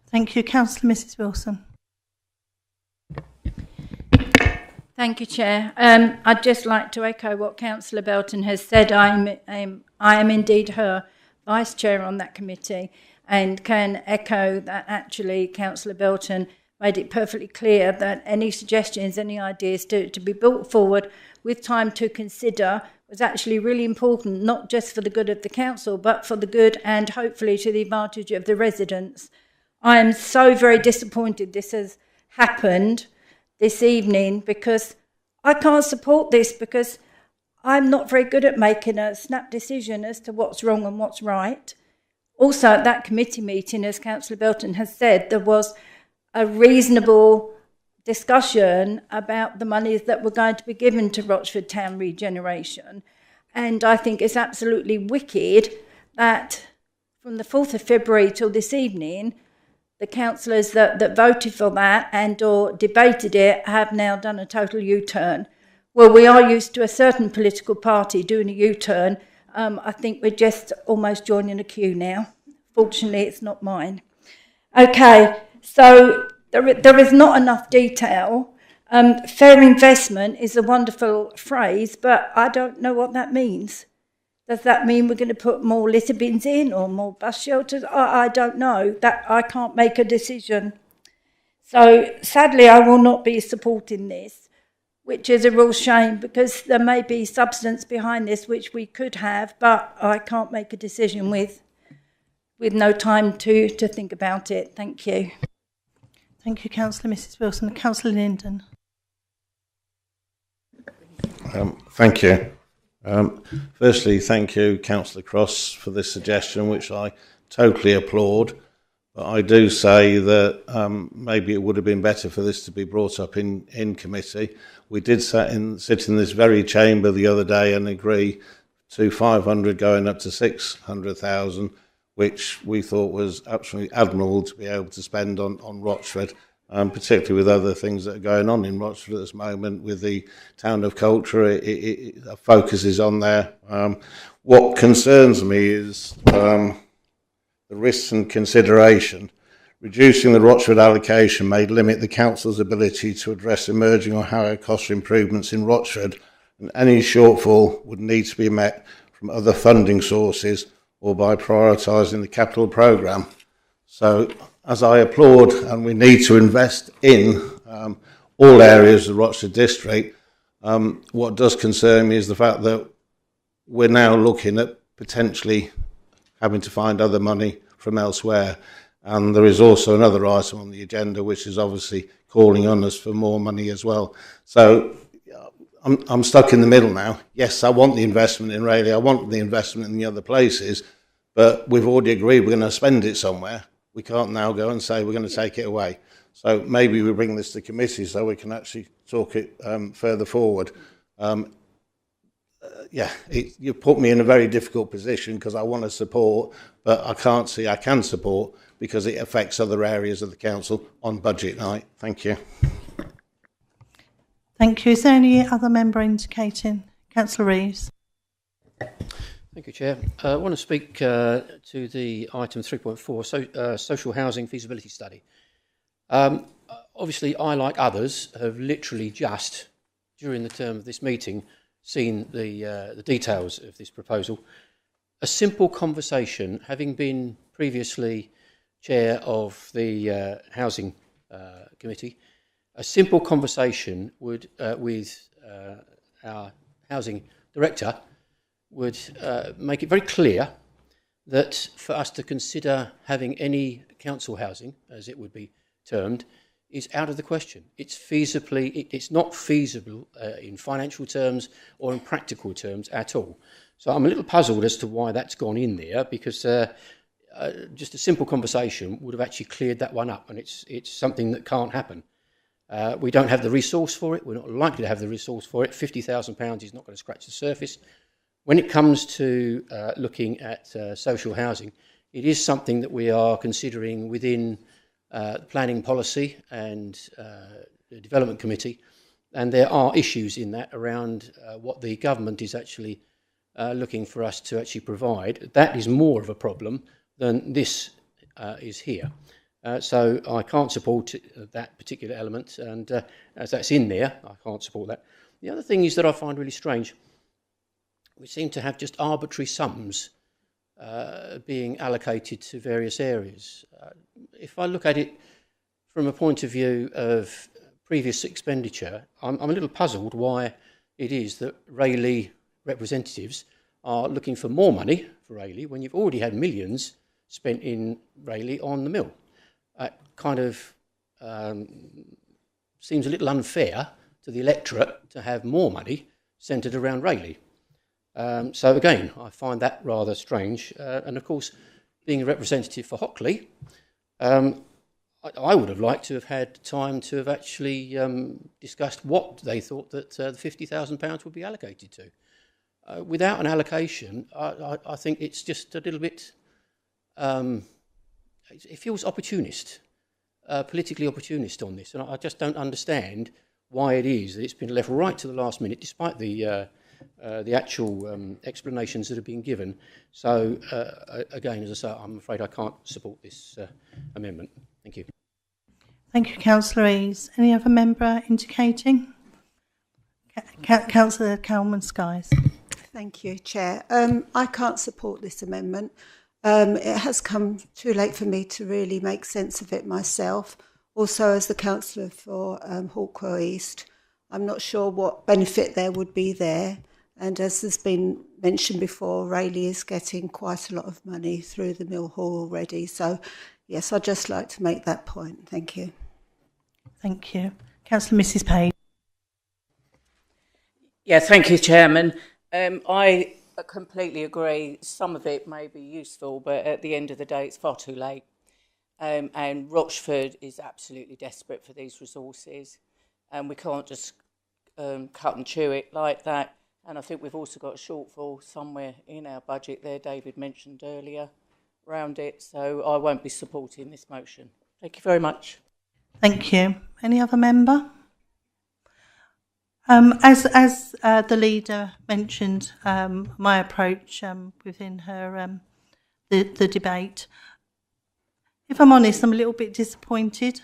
Thank you. Councillor Mrs Wilson. Thank you, Chair. I'd just like to echo what Councillor Belton has said. I am indeed her Vice Chair on that committee, and can echo that actually Councillor Belton made it perfectly clear that any suggestions, any ideas to be brought forward with time to consider was actually really important, not just for the good of the council, but for the good and hopefully to the advantage of the residents. I am so very disappointed this has happened this evening, because I can't support this, because I'm not very good at making a snap decision as to what's wrong and what's right. Also, at that committee meeting, as Councillor Belton has said, there was a reasonable discussion about the monies that were going to be given to Rochford Town Regeneration. And I think it's absolutely wicked that from the 4th of February till this evening, the councillors that voted for that and or debated it have now done a total U-turn. Well, we are used to a certain political party doing a U-turn. I think we're just almost joining a queue now. Fortunately, it's not mine. Okay, so there is not enough detail. Fair investment is a wonderful phrase, but I don't know what that means. Does that mean we're going to put more litter bins in or more bus shelters? I don't know. That I can't make a decision. So sadly, I will not be supporting this, which is a real shame, because there may be substance behind this which we could have, but I can't make a decision with no time to think about it. Thank you. Thank you, Councillor Mrs Wilson. Councillor Linden. Thank you. Firstly, thank you, Councillor Cross, for this suggestion, which I totally applaud. But I do say that maybe it would have been better for this to be brought up in committee. We did sit in this very chamber the other day and agree to 500 going up to 600,000, which we thought was absolutely admirable to be able to spend on Rochford. Particularly with other things that are going on in Rochford at this moment with the Town of Culture, it focuses on there. What concerns me is the risks and consideration. Reducing the Rochford allocation may limit the Council's ability to address emerging or higher cost improvements in Rochford, and any shortfall would need to be met from other funding sources or by prioritising the capital programme. So, as I applaud, and we need to invest in all areas of the Rochford district, what does concern me is the fact that we're now looking at potentially having to find other money from elsewhere. And there is also another item on the agenda which is obviously calling on us for more money as well. So I'm stuck in the middle now. Yes, I want the investment in Rayleigh, I want the investment in the other places, but we've already agreed we're going to spend it somewhere. We can't now go and say we're going to take it away. So maybe we bring this to committee so we can actually talk it further forward. You've put me in a very difficult position because I want to support, but I can't see I can support because it affects other areas of the council on budget night. Thank you. Thank you. Is there any other member indicating? Councillor Reeves. Thank you, Chair. I want to speak to the item 3.4, social housing feasibility study. Obviously, I, like others, have literally just, during the term of this meeting, seen the details of this proposal. A simple conversation, having been previously chair of the housing committee, a simple conversation would with our housing director would make it very clear that for us to consider having any council housing, as it would be termed, is out of the question. It's not feasible in financial terms or in practical terms at all. So I'm a little puzzled as to why that's gone in there, because just a simple conversation would have actually cleared that one up, and it's something that can't happen. We don't have the resource for it. We're not likely to have the resource for it. £50,000 is not going to scratch the surface. When it comes to looking at social housing, it is something that we are considering within the planning policy and the development committee, and there are issues in that around what the government is actually looking for us to actually provide. That is more of a problem than this is here. So I can't support that particular element, and as that's in there, I can't support that. The other thing is that I find really strange, we seem to have just arbitrary sums being allocated to various areas. If I look at it from a point of view of previous expenditure, I'm a little puzzled why it is that Rayleigh representatives are looking for more money for Rayleigh when you've already had millions spent in Rayleigh on the mill. That kind of seems a little unfair to the electorate to have more money centred around Rayleigh. So again, I find that rather strange. And of course, being a representative for Hockley, I would have liked to have had time to have actually discussed what they thought that the £50,000 would be allocated to. Without an allocation, I think it's just a little bit, it feels opportunist, politically opportunist on this. And I just don't understand why it is that it's been left right to the last minute, despite the actual explanations that have been given. So, again, as I say, I'm afraid I can't support this amendment. Thank you. Thank you, Councillor Eaves. Any other member indicating? Councillor Coleman-Skies. Thank you, Chair. I can't support this amendment. It has come too late for me to really make sense of it myself. Also, as the councillor for Hawkwell East, I'm not sure what benefit there would be there. And as has been mentioned before, Rayleigh is getting quite a lot of money through the Mill Hall already. So, yes, I'd just like to make that point. Thank you. Thank you. Councillor Mrs Page. Yeah, thank you, Chairman. I completely agree. Some of it may be useful, but at the end of the day, it's far too late. And Rochford is absolutely desperate for these resources, and we can't just cut and chew it like that. And I think we've also got a shortfall somewhere in our budget there, David mentioned earlier, around it. So I won't be supporting this motion. Thank you very much. Thank you. Any other member? As the leader mentioned, my approach within her the debate. If I'm honest, I'm a little bit disappointed.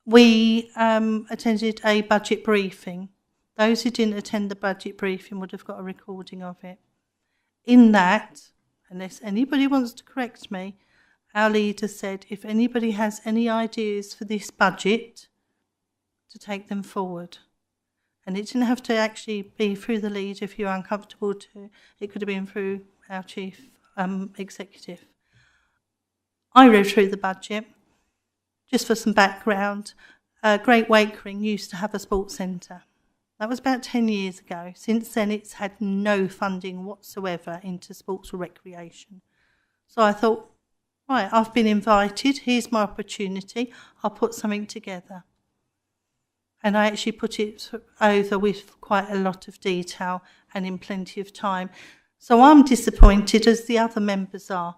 We attended a budget briefing. Those who didn't attend the budget briefing would have got a recording of it. In that, unless anybody wants to correct me, our leader said if anybody has any ideas for this budget, to take them forward. And it didn't have to actually be through the leader if you're uncomfortable to. It could have been through our chief executive. I read through the budget. Just for some background, Great Wakering used to have a sports centre. That was about 10 years ago. Since then, it's had no funding whatsoever into sports or recreation. So I thought, Right, I've been invited. Here's my opportunity. I'll put something together. And I actually put it over with quite a lot of detail and in plenty of time. So I'm disappointed, as the other members are,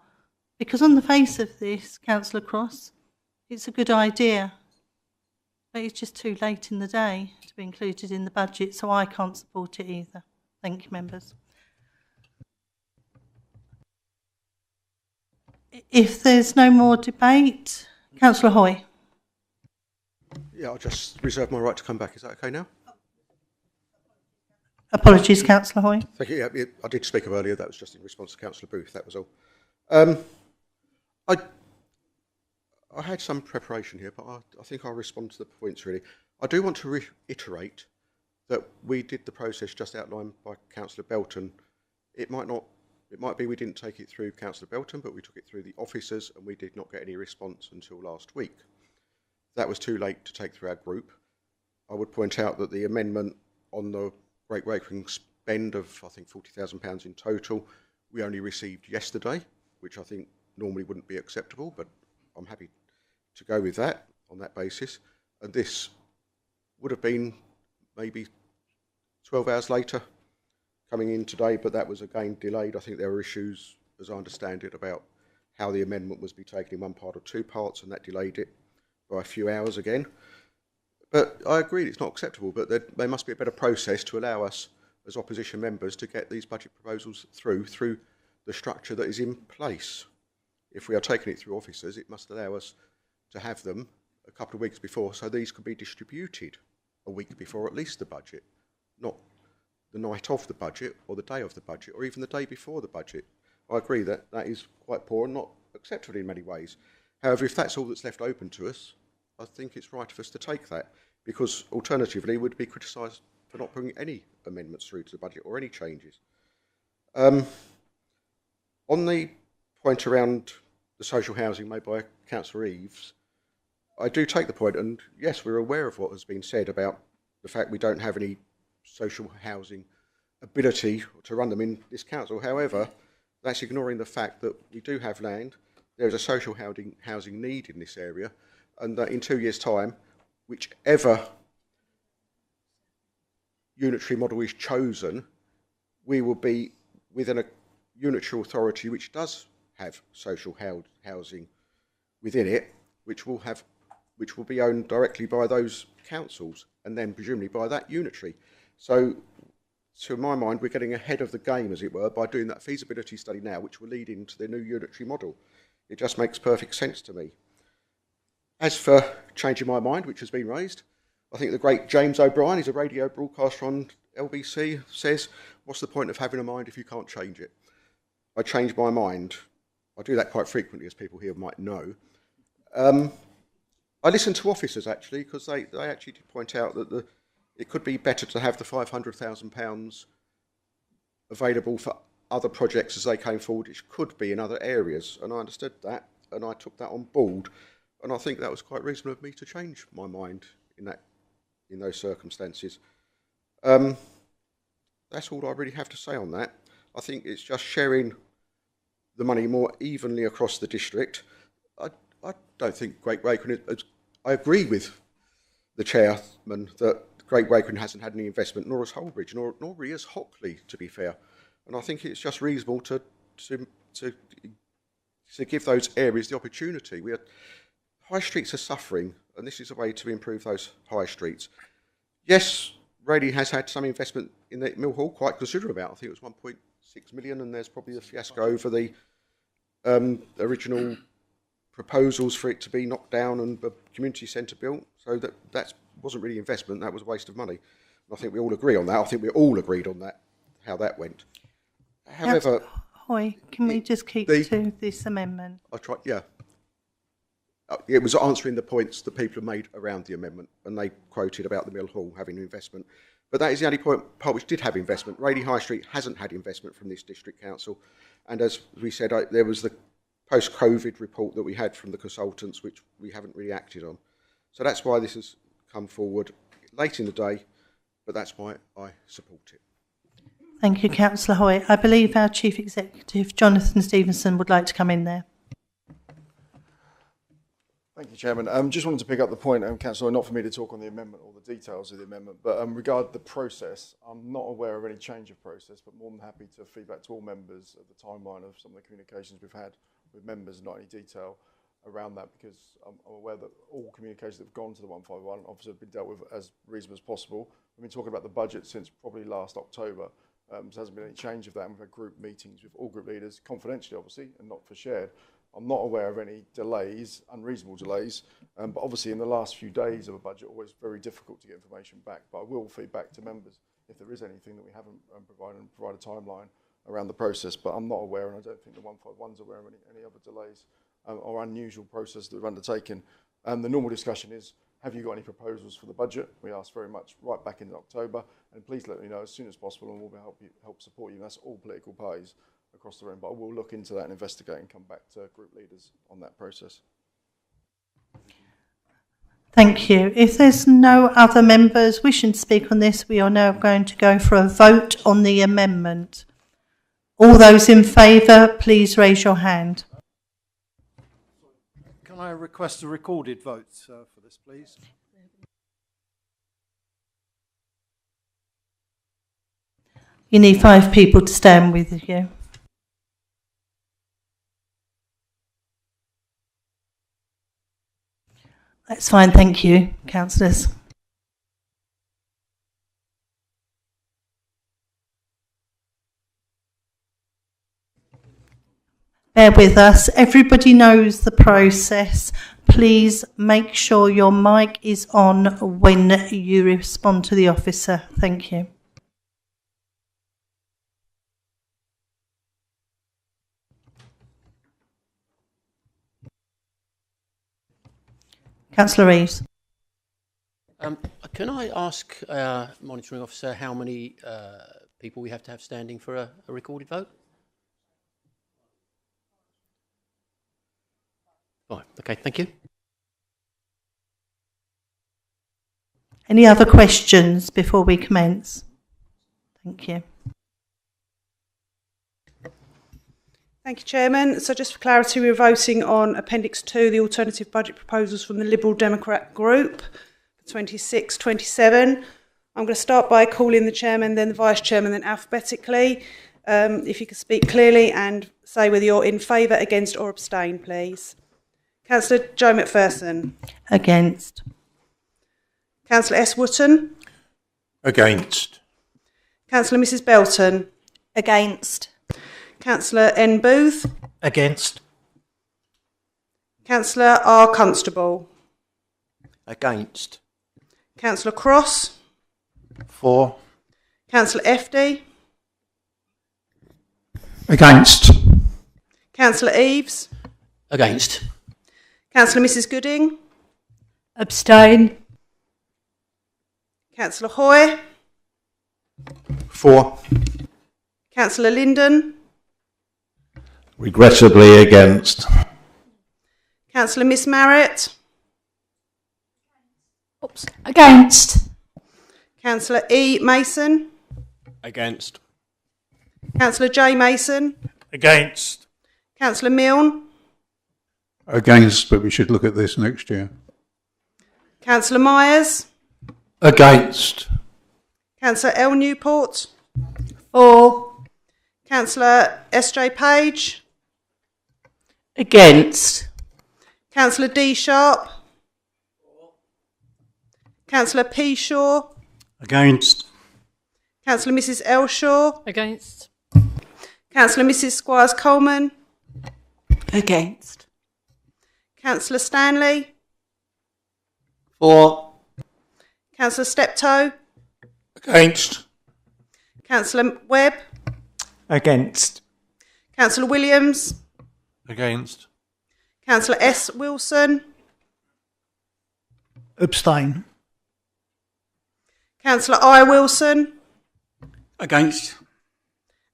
because on the face of this, Councillor Cross, it's a good idea, but it's just too late in the day to be included in the budget, so I can't support it either. Thank you, members. If there's no more debate, Councillor Hoy. Yeah, I'll just reserve my right to come back. Is that okay now? Apologies, Councillor Hoy. Thank you. Yeah, I did speak up earlier. That was just in response to Councillor Booth. That was all. I had some preparation here, but I think I'll respond to the points, really. I do want to reiterate that we did the process just outlined by Councillor Belton. It might be we didn't take it through Councillor Belton, but we took it through the officers, and we did not get any response until last week. That was too late to take through our group. I would point out that the amendment on the Great Wakering spend of, I think, £40,000 in total, we only received yesterday, which I think normally wouldn't be acceptable, but I'm happy to go with that on that basis. And this would have been maybe 12 hours later coming in today, but that was again delayed. I think there were issues, as I understand it, about how the amendment was to be taken in one part or two parts, and that delayed it by a few hours again. But I agree it's not acceptable, but there must be a better process to allow us as opposition members to get these budget proposals through the structure that is in place. If we are taking it through officers, it must allow us to have them a couple of weeks before, so these could be distributed a week before at least the budget, not the night of the budget or the day of the budget or even the day before the budget. I agree that that is quite poor and not acceptable in many ways. However, if that's all that's left open to us, I think it's right of us to take that, because alternatively we'd be criticised for not bringing any amendments through to the budget or any changes. On the point around the social housing made by Councillor Eaves, I do take the point, and yes, we're aware of what has been said about the fact we don't have any social housing ability to run them in this council. However, that's ignoring the fact that we do have land, there's a social housing need in this area, and that in 2 years' time, whichever unitary model is chosen, we will be within a unitary authority which does have social housing within it, which will be owned directly by those councils and then presumably by that unitary. So, to my mind, we're getting ahead of the game, as it were, by doing that feasibility study now, which will lead into the new unitary model. It just makes perfect sense to me. As for changing my mind, which has been raised, I think the great James O'Brien, he's a radio broadcaster on LBC, says, what's the point of having a mind if you can't change it? I change my mind. I do that quite frequently, as people here might know. I listened to officers, actually, because they actually did point out that it could be better to have the £500,000 available for other projects as they came forward, which could be in other areas. And I understood that, and I took that on board. And I think that was quite reasonable of me to change my mind in those circumstances. That's all I really have to say on that. I think it's just sharing the money more evenly across the district. I don't think Great Wakering is... I agree with the chairman that Great Wakering hasn't had any investment, nor has Holbridge, nor really has Hockley, to be fair. And I think it's just reasonable to give those areas the opportunity. High streets are suffering, and this is a way to improve those high streets. Yes, Rayleigh has had some investment in the Mill Hall, quite considerable. I think it was 1.6 million, and there's probably a fiasco over the original proposals for it to be knocked down and the community centre built. So that wasn't really investment, that was a waste of money. And I think we all agree on that. I think we all agreed on that, how that went. However... Hoy, can we just keep to this amendment? I tried, yeah. It was answering the points that people have made around the amendment, and they quoted about the Mill Hall having investment. But that is the only part which did have investment. Rayleigh High Street hasn't had investment from this district council. And as we said, there was the post-COVID report that we had from the consultants, which we haven't really acted on. So that's why this has come forward late in the day, but that's why I support it. Thank you, Councillor Hoy. I believe our Chief Executive, Jonathan Stevenson, would like to come in there. Thank you, Chairman. Just wanted to pick up the point, Councillor, not for me to talk on the amendment or the details of the amendment, but regard the process, I'm not aware of any change of process, but more than happy to feedback to all members of the timeline of some of the communications we've had with members, not any detail around that, because I'm aware that all communications that have gone to the 151 obviously have been dealt with as reasonable as possible. We've been talking about the budget since probably last October. There hasn't been any change of that, and we've had group meetings with all group leaders, confidentially obviously, and not for shared. I'm not aware of any delays, unreasonable delays, but obviously in the last few days of a budget, always very difficult to get information back. But I will feed back to members if there is anything that we haven't provided, and provide a timeline around the process. But I'm not aware, and I don't think the 151's aware of any other delays or unusual process that we've undertaken. The normal discussion is, have you got any proposals for the budget? We asked very much right back in October, and please let me know as soon as possible, and we'll help support you. And that's all political parties across the room, but I will look into that and investigate and come back to group leaders on that process. Thank you. If there's no other members wishing to speak on this, we are now going to go for a vote on the amendment. All those in favour, please raise your hand. Can I request a recorded vote for this, please? You need 5 people to stand with you. That's fine, thank you, councillors. Bear with us. Everybody knows the process. Please make sure your mic is on when you respond to the officer. Thank you. Councillor Reeves. Can I ask monitoring officer how many people we have to have standing for a recorded vote? Right, okay, thank you. Any other questions before we commence? Thank you. Thank you, Chairman. So just for clarity, we're voting on Appendix 2, the alternative budget proposals from the Liberal Democrat Group, 26-27. I'm going to start by calling the Chairman, then the Vice Chairman, then alphabetically. If you could speak clearly and say whether you're in favour, against or abstain, please. Councillor Joe McPherson. Against. Councillor S. Wotton. Against. Councillor Mrs. Belton. Against. Councillor N. Booth. Against. Councillor R. Constable. Against. Councillor Cross. For. Councillor FD. Against. Councillor Eaves. Against. Councillor Mrs. Gooding. Abstain. Councillor Hoy. For. Councillor Linden. Regrettably against. Councillor Miss Marrett. Oops. Against. Councillor E. Mason. Against. Councillor J. Mason. Against. Councillor Milne. Against, but we should look at this next year. Councillor Myers. Against. Councillor L. Newport. For. Councillor S.J. Page. Against. Councillor D. Sharp. Councillor P. Shaw. Against. Councillor Mrs. L. Shaw. Against. Councillor Mrs. Squires Coleman. Against. Councillor Stanley. For. Councillor Steptoe. Against. Councillor Webb. Against. Councillor Williams. Against. Councillor S. Wilson. Abstain. Councillor I. Wilson. Against.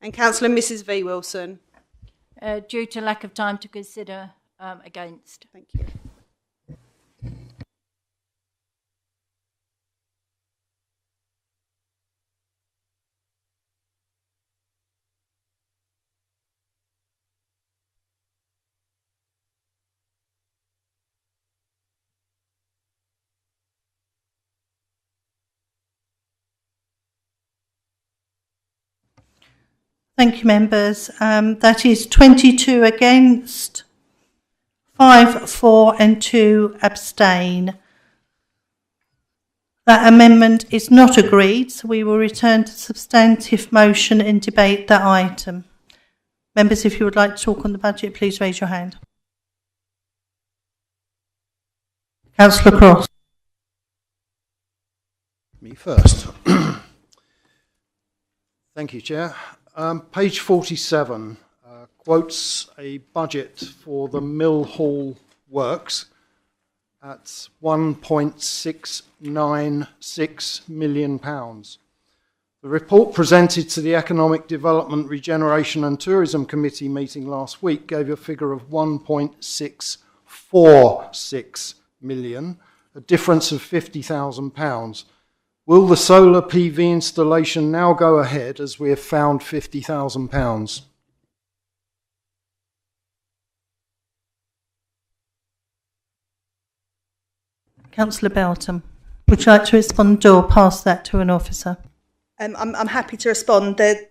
And Councillor Mrs. V. Wilson. Due to lack of time to consider, against. Thank you. Thank you, members. That is 22 against, 5 for and 2 abstain. That amendment is not agreed, so we will return to substantive motion and debate that item. Members, if you would like to talk on the budget, please raise your hand. Councillor Cross. Me first. Thank you, Chair. Page 47 quotes a budget for the Mill Hall works at £1.696 million. The report presented to the Economic Development, Regeneration and Tourism Committee meeting last week gave a figure of £1.646 million, a difference of £50,000. Will the solar PV installation now go ahead as we have found £50,000? Councillor Belton, would you like to respond or pass that to an officer? I'm happy to respond. The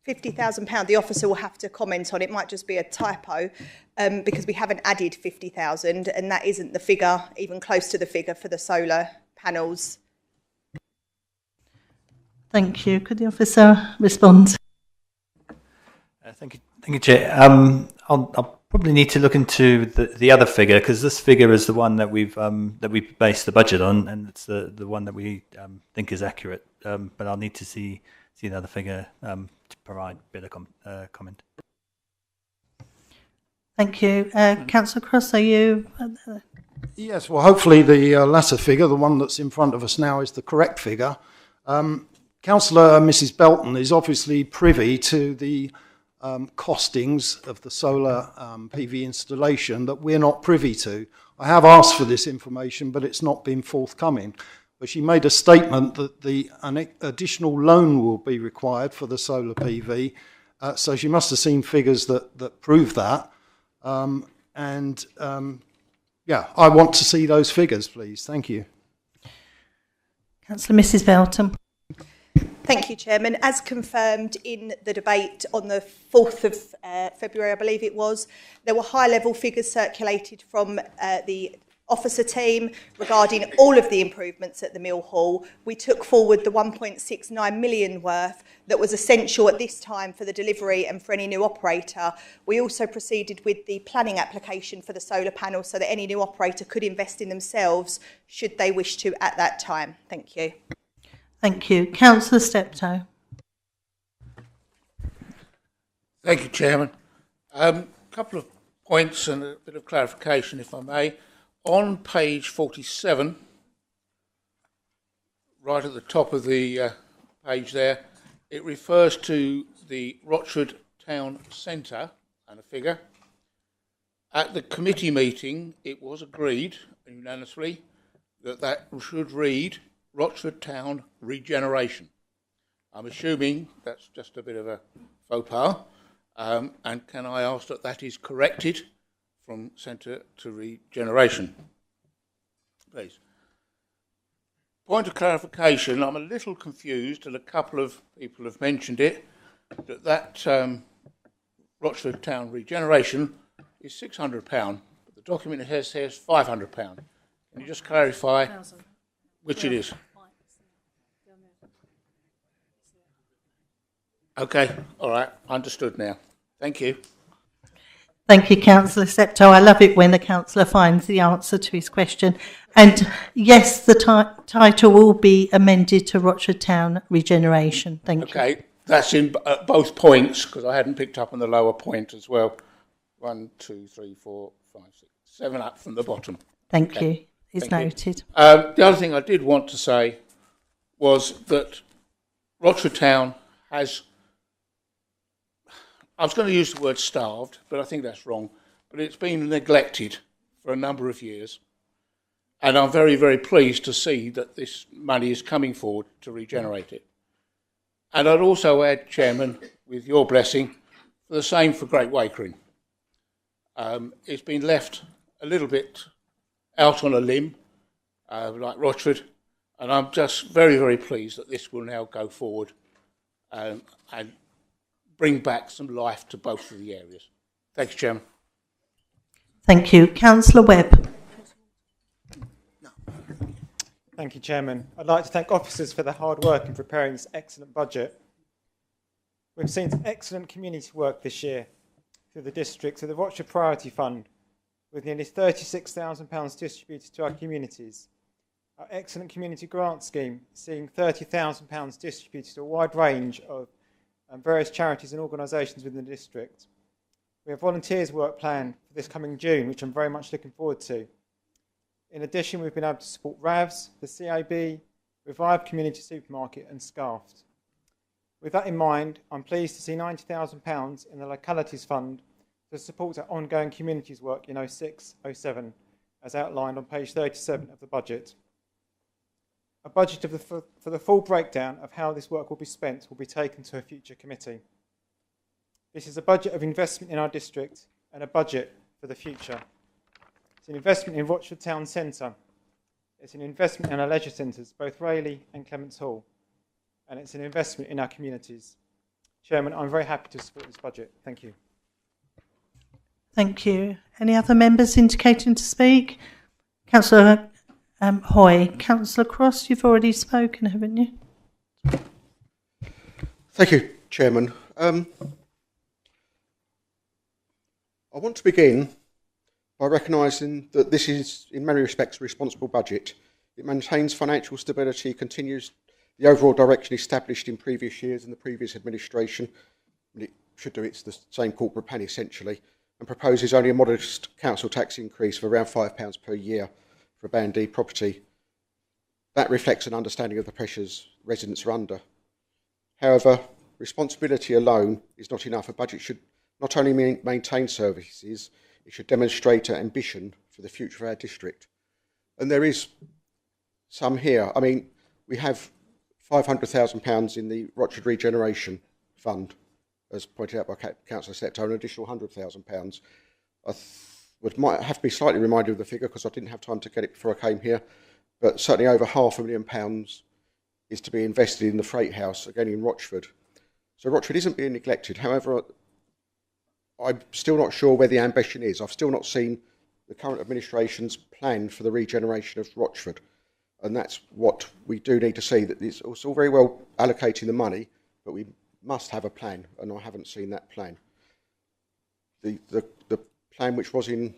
£50,000, the officer will have to comment on. It might just be a typo because we haven't added 50,000 and that isn't the figure, even close to the figure for the solar panels. Thank you. Could the officer respond? Thank you, Chair. I'll probably need to look into the other figure because this figure is the one that we've based the budget on, and it's the one that we think is accurate. But I'll need to see another figure to provide a bit of comment. Thank you. Councillor Cross, are you? Yes, well, hopefully the latter figure, the one that's in front of us now, is the correct figure. Councillor Mrs. Belton is obviously privy to the costings of the solar PV installation that we're not privy to. I have asked for this information, but it's not been forthcoming. But she made a statement that an additional loan will be required for the solar PV. So she must have seen figures that prove that. Yeah, I want to see those figures, please. Thank you. Councillor Mrs. Belton. Thank you, Chairman. As confirmed in the debate on the 4th of February, I believe it was, there were high-level figures circulated from the officer team regarding all of the improvements at the Mill Hall. We took forward the 1.69 million worth that was essential at this time for the delivery and for any new operator. We also proceeded with the planning application for the solar panels so that any new operator could invest in themselves should they wish to at that time. Thank you. Thank you. Councillor Steptoe. Thank you, Chairman. A couple of points and a bit of clarification, if I may. On page 47, right at the top of the page there, it refers to the Rochford Town Centre and a figure. At the committee meeting, it was agreed unanimously that should read Rochford Town Regeneration. I'm assuming that's just a bit of a faux pas. And can I ask that is corrected from centre to regeneration, please? Point of clarification, I'm a little confused, and a couple of people have mentioned it, that Rochford Town Regeneration is £600, but the document here says £500. Can you just clarify which it is? Okay, all right, understood now. Thank you. Thank you, Councillor Steptoe. I love it when the councillor finds the answer to his question. And yes, the title will be amended to Rochford Town Regeneration. Thank you. Okay, that's in both points, because I hadn't picked up on the lower point as well. 1, 2, 3, 4, 5, 6, 7 up from the bottom. Thank you. It's noted. The other thing I did want to say was that Rochford Town has, I was going to use the word starved, but I think that's wrong, but it's been neglected for a number of years. And I'm very, very pleased to see that this money is coming forward to regenerate it. And I'd also add, Chairman, with your blessing, the same for Great Wakering. It's been left a little bit out on a limb, like Rochford, and I'm just very, very pleased that this will now go forward and bring back some life to both of the areas. Thank you, Chairman. Thank you. Councillor Webb. Thank you, Chairman. I'd like to thank officers for their hard work in preparing this excellent budget. We've seen some excellent community work this year through the district, through the Rochford Priority Fund, with nearly £36,000 distributed to our communities. Our excellent community grant scheme, seeing £30,000 distributed to a wide range of various charities and organisations within the district. We have volunteers work planned for this coming June, which I'm very much looking forward to. In addition, we've been able to support RAVS, the CAB, Revive Community Supermarket and Scarfed. With that in mind, I'm pleased to see £90,000 in the Localities Fund to support our ongoing communities work in 06-07, as outlined on page 37 of the budget. A budget for the full breakdown of how this work will be spent will be taken to a future committee. This is a budget of investment in our district and a budget for the future. It's an investment in Rochford Town Centre. It's an investment in our leisure centres, both Rayleigh and Clements Hall. And it's an investment in our communities. Chairman, I'm very happy to support this budget. Thank you. Thank you. Any other members indicating to speak? Councillor Hoy. Councillor Cross, you've already spoken, haven't you? Thank you, Chairman. I want to begin by recognising that this is, in many respects, a responsible budget. It maintains financial stability, continues the overall direction established in previous years and the previous administration. It should do it's the same corporate plan, essentially, and proposes only a modest council tax increase of around £5 per year for a Band D property. That reflects an understanding of the pressures residents are under. However, responsibility alone is not enough. A budget should not only maintain services, it should demonstrate an ambition for the future of our district. And there is some here. I mean, we have £500,000 in the Rochford Regeneration Fund, as pointed out by Councillor Septo, an additional £100,000. I might have to be slightly reminded of the figure because I didn't have time to get it before I came here, but certainly over £500,000 is to be invested in the Freight House, again in Rochford. So Rochford isn't being neglected. However, I'm still not sure where the ambition is. I've still not seen the current administration's plan for the regeneration of Rochford. And that's what we do need to see, that it's all very well allocating the money, but we must have a plan, and I haven't seen that plan. The plan which was in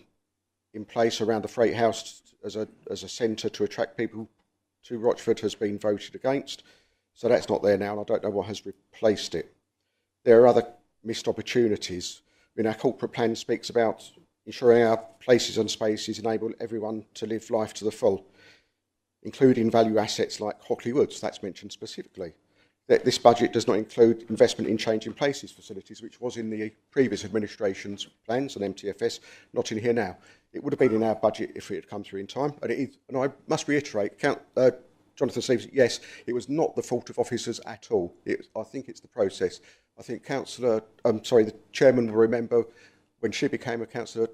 place around the Freight House as a centre to attract people to Rochford has been voted against, so that's not there now, and I don't know what has replaced it. There are other missed opportunities. I mean, our corporate plan speaks about ensuring our places and spaces enable everyone to live life to the full, including value assets like Hockley Woods. That's mentioned specifically. This budget does not include investment in changing places facilities, which was in the previous administration's plans and MTFS, not in here now. It would have been in our budget if it had come through in time, and it is. And I must reiterate, Jonathan Stevenson, yes, it was not the fault of officers at all. I think it's the process. I think the chairman will remember when she became a councillor,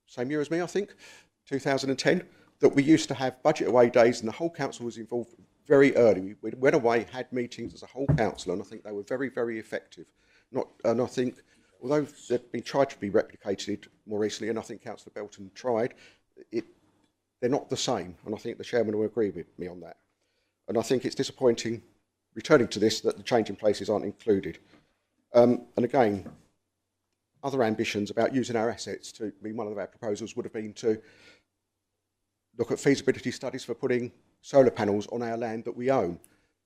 same year as me, I think, 2010, that we used to have budget away days and the whole council was involved very early. We went away, had meetings as a whole council, and I think they were very, very effective. And I think, although they've been tried to be replicated more recently, and I think Councillor Belton tried, they're not the same, and I think the chairman will agree with me on that. And I think it's disappointing, returning to this, that the change in places aren't included. And again, other ambitions about using our assets to, I mean, one of our proposals would have been to look at feasibility studies for putting solar panels on our land that we own.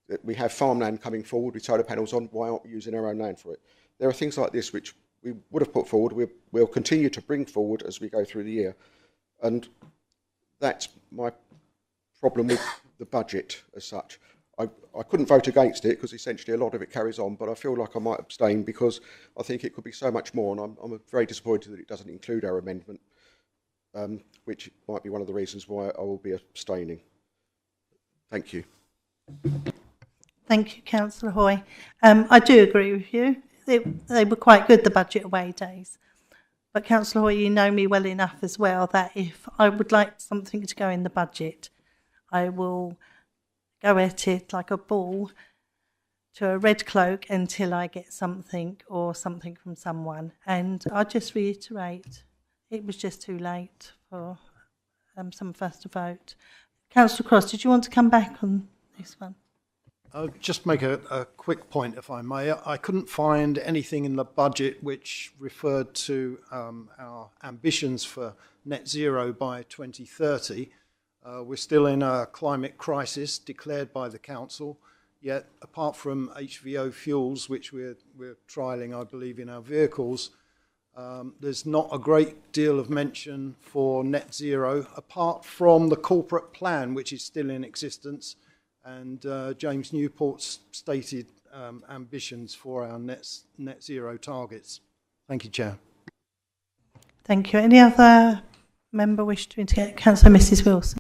That we have farmland coming forward with solar panels on, why aren't we using our own land for it? There are things like this which we would have put forward, we'll continue to bring forward as we go through the year. And that's my problem with the budget as such. I couldn't vote against it because essentially a lot of it carries on, but I feel like I might abstain because I think it could be so much more, and I'm very disappointed that it doesn't include our amendment, which might be one of the reasons why I will be abstaining. Thank you. Thank you, Councillor Hoy. I do agree with you. They were quite good, the budget away days. But Councillor Hoy, you know me well enough as well that if I would like something to go in the budget, I will go at it like a bull to a red cloak until I get something or something from someone. And I'll just reiterate, it was just too late for some of us to vote. Councillor Cross, did you want to come back on this one? I'll just make a quick point, if I may. I couldn't find anything in the budget which referred to our ambitions for net zero by 2030. We're still in a climate crisis declared by the council, yet apart from HVO fuels, which we're trialling, I believe, in our vehicles, there's not a great deal of mention for net zero, apart from the corporate plan, which is still in existence, and James Newport's stated ambitions for our net zero targets. Thank you, Chair. Thank you. Any other member wish to indicate? Councillor Mrs Wilson.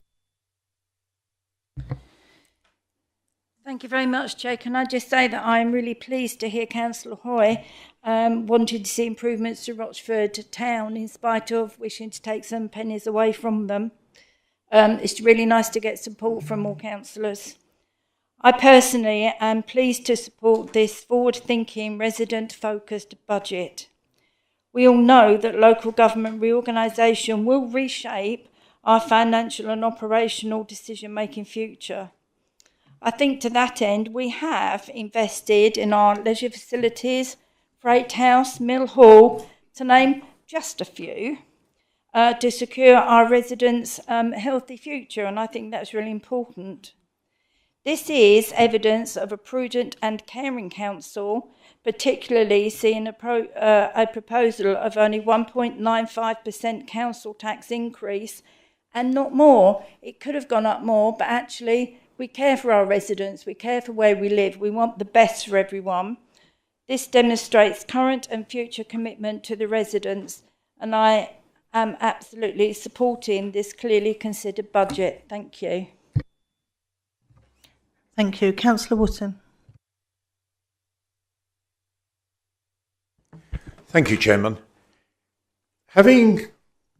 Thank you very much, Chair. Can I just say that I'm really pleased to hear Councillor Hoy wanted to see improvements to Rochford town in spite of wishing to take some pennies away from them. It's really nice to get support from all councillors. I personally am pleased to support this forward-thinking, resident-focused budget. We all know that local government reorganisation will reshape our financial and operational decision-making future. I think to that end, we have invested in our leisure facilities, Freight House, Mill Hall, to name just a few, to secure our residents' healthy future, and I think that's really important. This is evidence of a prudent and caring council, particularly seeing a proposal of only 1.95% council tax increase and not more. It could have gone up more, but actually we care for our residents, we care for where we live, we want the best for everyone. This demonstrates current and future commitment to the residents, and I am absolutely supporting this clearly considered budget. Thank you. Thank you. Councillor Wootton. Thank you, Chairman. Having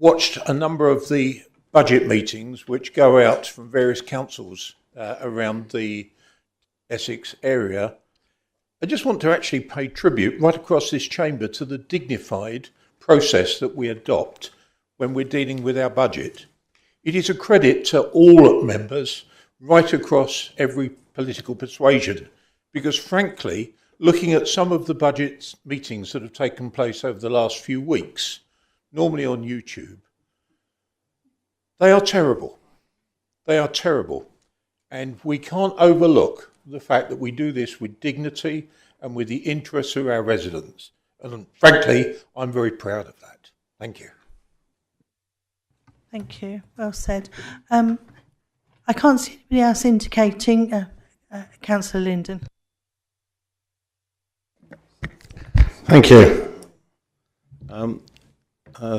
watched a number of the budget meetings which go out from various councils around the Essex area, I just want to actually pay tribute right across this chamber to the dignified process that we adopt when we're dealing with our budget. It is a credit to all members right across every political persuasion, because frankly, looking at some of the budget meetings that have taken place over the last few weeks, normally on YouTube, they are terrible. They are terrible. And we can't overlook the fact that we do this with dignity and with the interests of our residents. And frankly, I'm very proud of that. Thank you. Thank you. Well said. I can't see anybody else indicating. Councillor Linden. Thank you.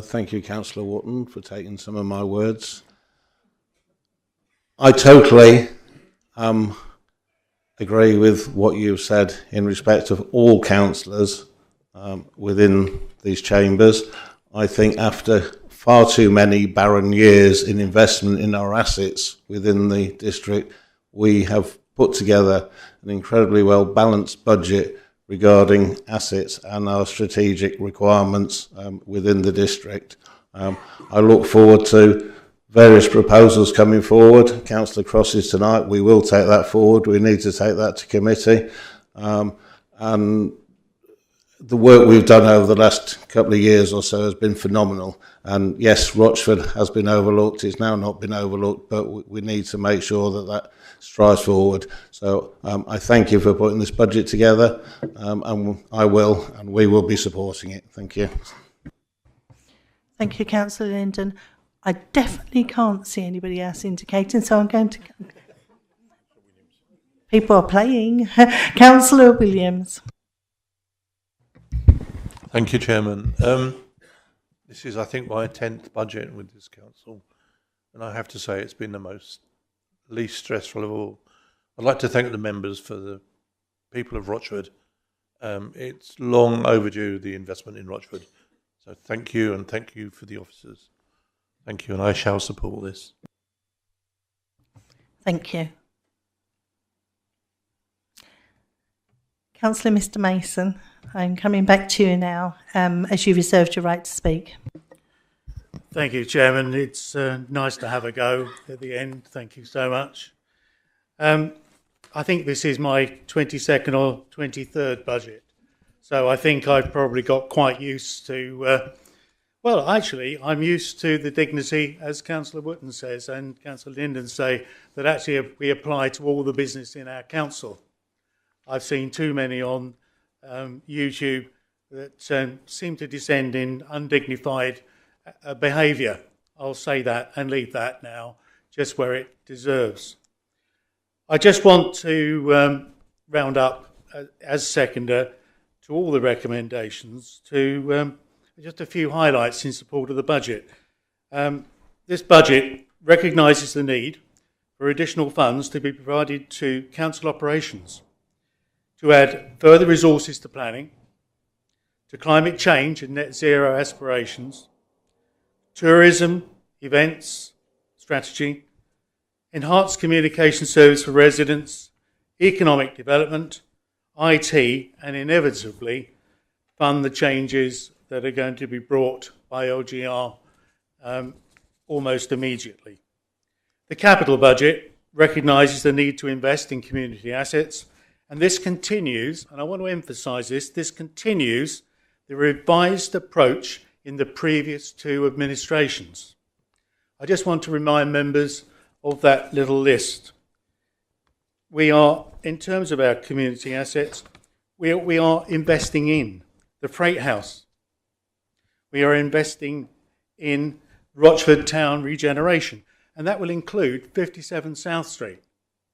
Thank you, Councillor Wotton, for taking some of my words. I totally agree with what you've said in respect of all councillors within these chambers. I think after far too many barren years in investment in our assets within the district, we have put together an incredibly well balanced budget regarding assets and our strategic requirements within the district. I look forward to various proposals coming forward. Councillor Cross's tonight, we will take that forward. We need to take that to committee. And the work we've done over the last couple of years or so has been phenomenal. And yes, Rochford has been overlooked. It's now not been overlooked, but we need to make sure that that strides forward. So I thank you for putting this budget together, and I will, and we will be supporting it. Thank you. Thank you, Councillor Linden. I definitely can't see anybody else indicating, so I'm going to... People are playing. Councillor Williams. Thank you, Chairman. This is, I think, my 10th budget with this council, and I have to say it's been the least stressful of all. I'd like to thank the members for the people of Rochford. It's long overdue, the investment in Rochford. So thank you, and thank you for the officers. Thank you, and I shall support this. Thank you. Councillor Mr Mason, I'm coming back to you now, as you reserved your right to speak. Thank you, Chairman. It's nice to have a go at the end. Thank you so much. I think this is my 22nd or 23rd budget, so I think I've probably got quite used to, well, actually, I'm used to the dignity, as Councillor Wotton says, and Councillor Linden say, that actually we apply to all the business in our council. I've seen too many on YouTube that seem to descend in undignified behaviour. I'll say that and leave that now, just where it deserves. I just want to round up, as seconder, to all the recommendations, to just a few highlights in support of the budget. This budget recognises the need for additional funds to be provided to council operations, to add further resources to planning, to climate change and net zero aspirations, tourism, events, strategy, enhanced communication service for residents, economic development, IT, and inevitably fund the changes that are going to be brought by LGR almost immediately. The capital budget recognises the need to invest in community assets, and this continues, and I want to emphasise this continues the revised approach in the previous two administrations. I just want to remind members of that little list. We are, in terms of our community assets, we are investing in the Freight House. We are investing in Rochford Town regeneration, and that will include 57 South Street.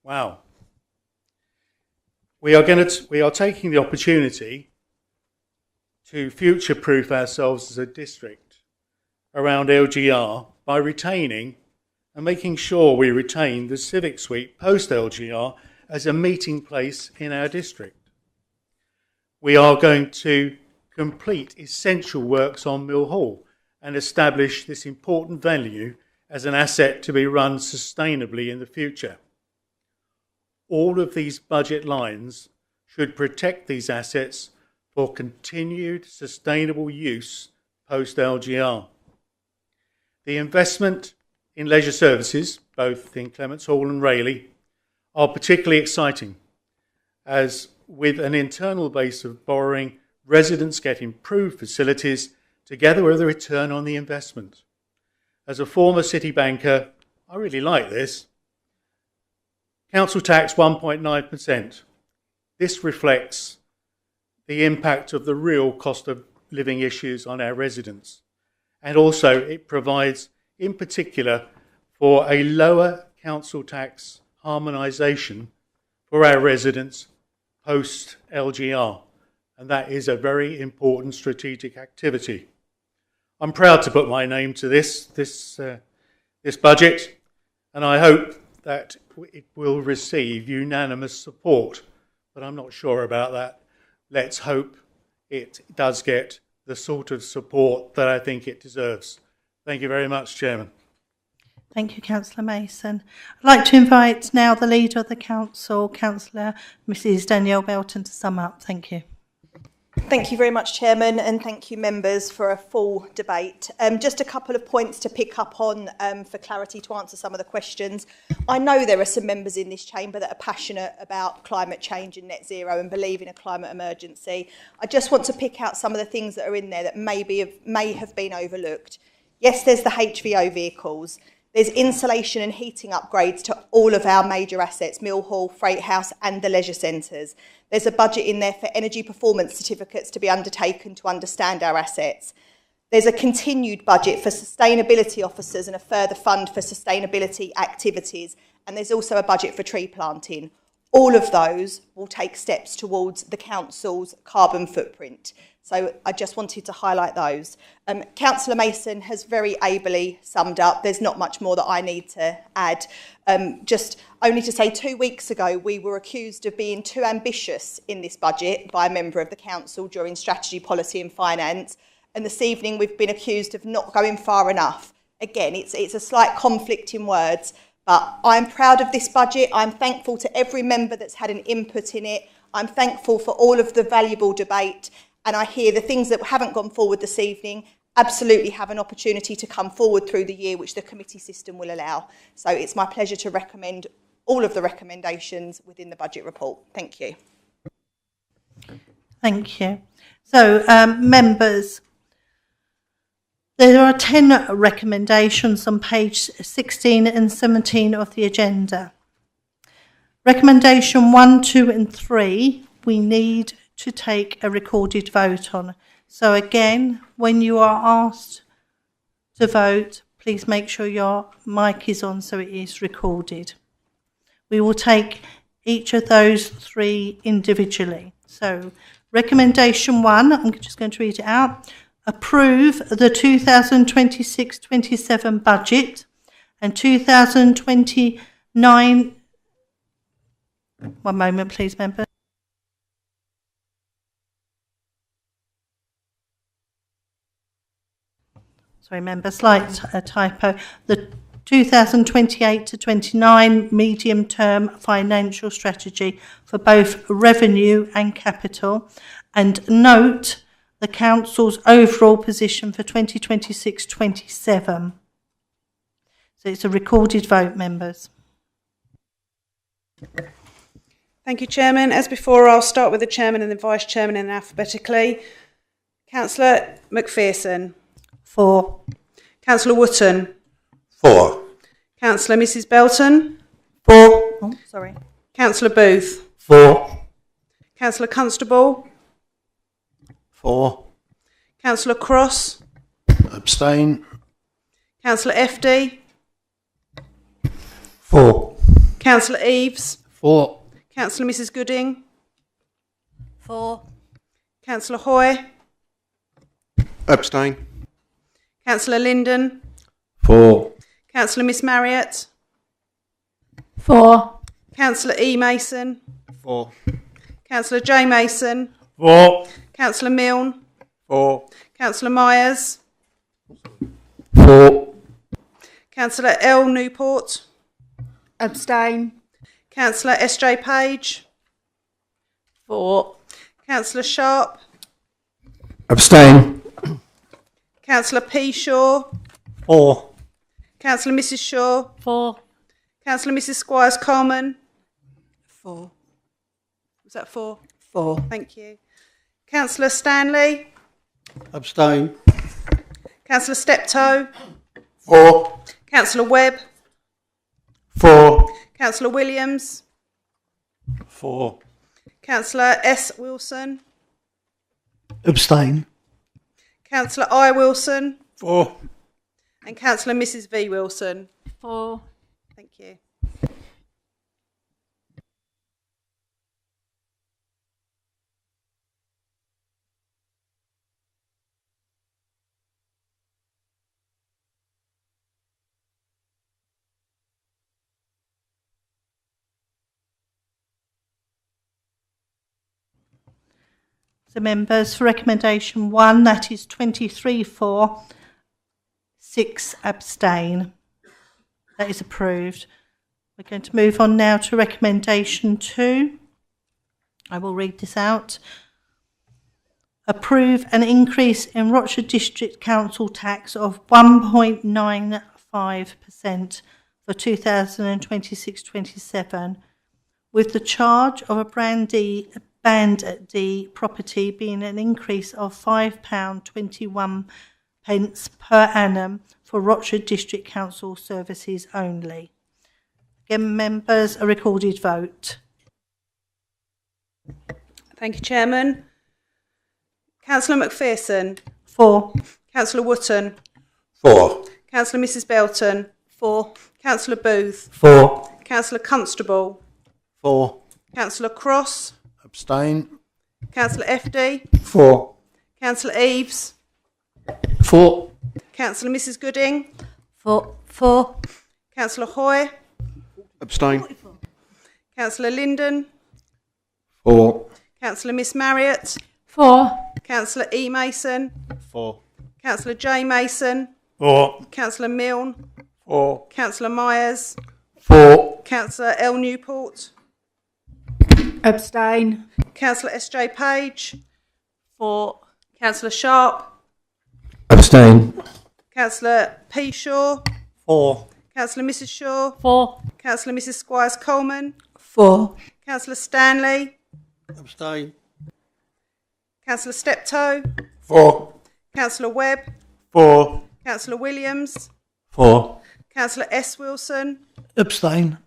Wow. We are taking the opportunity to future-proof ourselves as a district around LGR by retaining and making sure we retain the Civic Suite post-LGR as a meeting place in our district. We are going to complete essential works on Mill Hall and establish this important venue as an asset to be run sustainably in the future. All of these budget lines should protect these assets for continued sustainable use post-LGR. The investment in leisure services, both in Clements Hall and Rayleigh, are particularly exciting, as with an internal base of borrowing, residents get improved facilities together with a return on the investment. As a former city banker, I really like this. Council tax 1.9%. This reflects the impact of the real cost of living issues on our residents. And also it provides, in particular, for a lower council tax harmonisation for our residents post-LGR. And that is a very important strategic activity. I'm proud to put my name to this budget, and I hope that it will receive unanimous support, but I'm not sure about that. Let's hope it does get the sort of support that I think it deserves. Thank you very much, Chairman. Thank you, Councillor Mason. I'd like to invite now the Leader of the Council, Councillor Mrs Danielle Belton, to sum up. Thank you. Thank you very much, Chairman, and thank you, members, for a full debate. Just a couple of points to pick up on for clarity to answer some of the questions. I know there are some members in this chamber that are passionate about climate change and net zero and believe in a climate emergency. I just want to pick out some of the things that are in there that may have been overlooked. Yes, there's the HVO vehicles. There's insulation and heating upgrades to all of our major assets, Mill Hall, Freight House and the leisure centres. There's a budget in there for energy performance certificates to be undertaken to understand our assets. There's a continued budget for sustainability officers and a further fund for sustainability activities. And there's also a budget for tree planting. All of those will take steps towards the council's carbon footprint. So I just wanted to highlight those. Councillor Mason has very ably summed up. There's not much more that I need to add. Just only to say 2 weeks ago, we were accused of being too ambitious in this budget by a member of the council during strategy, policy and finance. And this evening, we've been accused of not going far enough. Again, it's a slight conflict in words, but I'm proud of this budget. I'm thankful to every member that's had an input in it. I'm thankful for all of the valuable debate, and I hear the things that haven't gone forward this evening absolutely have an opportunity to come forward through the year, which the committee system will allow. So it's my pleasure to recommend all of the recommendations within the budget report. Thank you. Thank you. So, members, there are 10 recommendations on page 16 and 17 of the agenda. Recommendation 1, 2 and 3, we need to take a recorded vote on. So again, when you are asked to vote, please make sure your mic is on so it is recorded. We will take each of those 3 individually. So recommendation 1, I'm just going to read it out. Approve the 2026-27 budget and 2029. One moment, please, member. Sorry, member, slight typo. The 2028 to 29 medium-term financial strategy for both revenue and capital, and note the council's overall position for 2026-27. So it's a recorded vote, members. Thank you, Chairman. As before, I'll start with the Chairman and the Vice Chairman and alphabetically. Councillor McPherson. 4. Councillor Wootton. 4. Councillor Mrs Belton. 4. Oh, sorry. Councillor Booth. 4. Councillor Constable. 4. Councillor Cross. Abstain. Councillor FD. 4. Councillor Eaves. 4. Councillor Mrs Gooding. 4. Councillor Hoy. Abstain. Councillor Linden. 4. Councillor Miss Marriott. 4. Councillor E Mason. 4. Councillor J Mason. 4. Councillor Milne. 4. Councillor Myers. 4. Councillor L Newport. Abstain. Councillor SJ Page. 4. Councillor Sharp. Abstain. Councillor P Shaw. 4. Councillor Mrs Shaw. 4. Councillor Mrs Squires Coleman. 4. Was that 4? 4. Thank you. Councillor Stanley. Abstain. Councillor Steptoe. 4. Councillor Webb. 4. Councillor Williams. 4. Councillor S Wilson. Abstain. Councillor I Wilson. 4. And Councillor Mrs V Wilson. 4. Thank you. So members, for recommendation 1, that is 23 for, 6 abstain. That is approved. We're going to move on now to recommendation 2. I will read this out. Approve an increase in Rochford District Council tax of 1.95% for 2026-27, with the charge of a Band D property being an increase of £5.21 per annum for Rochford District Council services only. Again, members, a recorded vote. Thank you, Chairman. Councillor McPherson. 4. Councillor Wootton. 4. Councillor Mrs Belton. 4. Councillor Booth. 4. Councillor Constable. 4. Councillor Cross. Abstain. Councillor FD. 4. Councillor Eaves. 4. Councillor Mrs Gooding. 4. Councillor Hoy. Abstain. Councillor Linden. 4. Councillor Miss Marriott. 4. Councillor E Mason. 4. Councillor J Mason. 4. Councillor Milne. 4. Councillor Myers. 4. Councillor L Newport. Abstain. Councillor S.J. Page. For. Councillor Sharp. Abstain. Councillor P. Shaw. For. Councillor Mrs. Shaw. For. Councillor Mrs. Squires Coleman. For. Councillor Stanley. Abstain. Councillor Steptoe. For. Councillor Webb. For. Councillor Williams. For. Councillor S. Wilson. Abstain.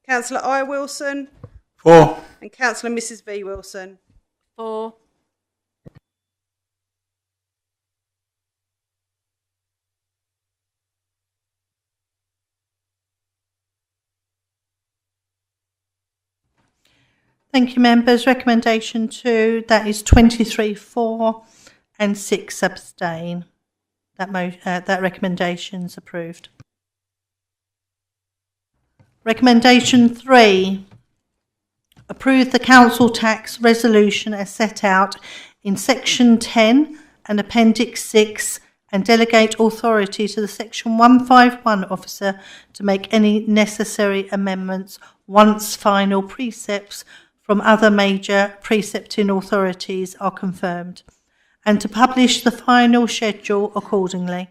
Councillor I. Wilson. For. And Councillor Mrs. V. Wilson. For. Thank you, members. Recommendation 2, that is 23 for and 6 abstain. That recommendation's approved. Recommendation 3, approve the council tax resolution as set out in section 10 and appendix 6 and delegate authority to the section 151 officer to make any necessary amendments once final precepts from other major precepting authorities are confirmed, and to publish the final schedule accordingly.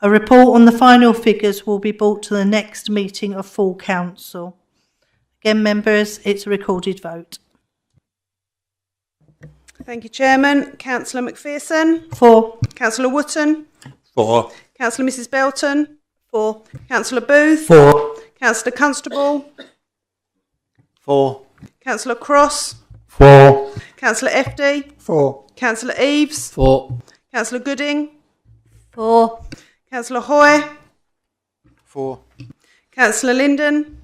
A report on the final figures will be brought to the next meeting of full council. Again, members, it's a recorded vote. Thank you, Chairman. Councillor McPherson. For. Councillor Wotton. For. Councillor Mrs. Belton. For. Councillor Booth. For. Councillor Constable. For. Councillor Cross. For. Councillor FD. For. Councillor Eaves. For. Councillor Gooding. For. Councillor Hoy. For. Councillor Linden.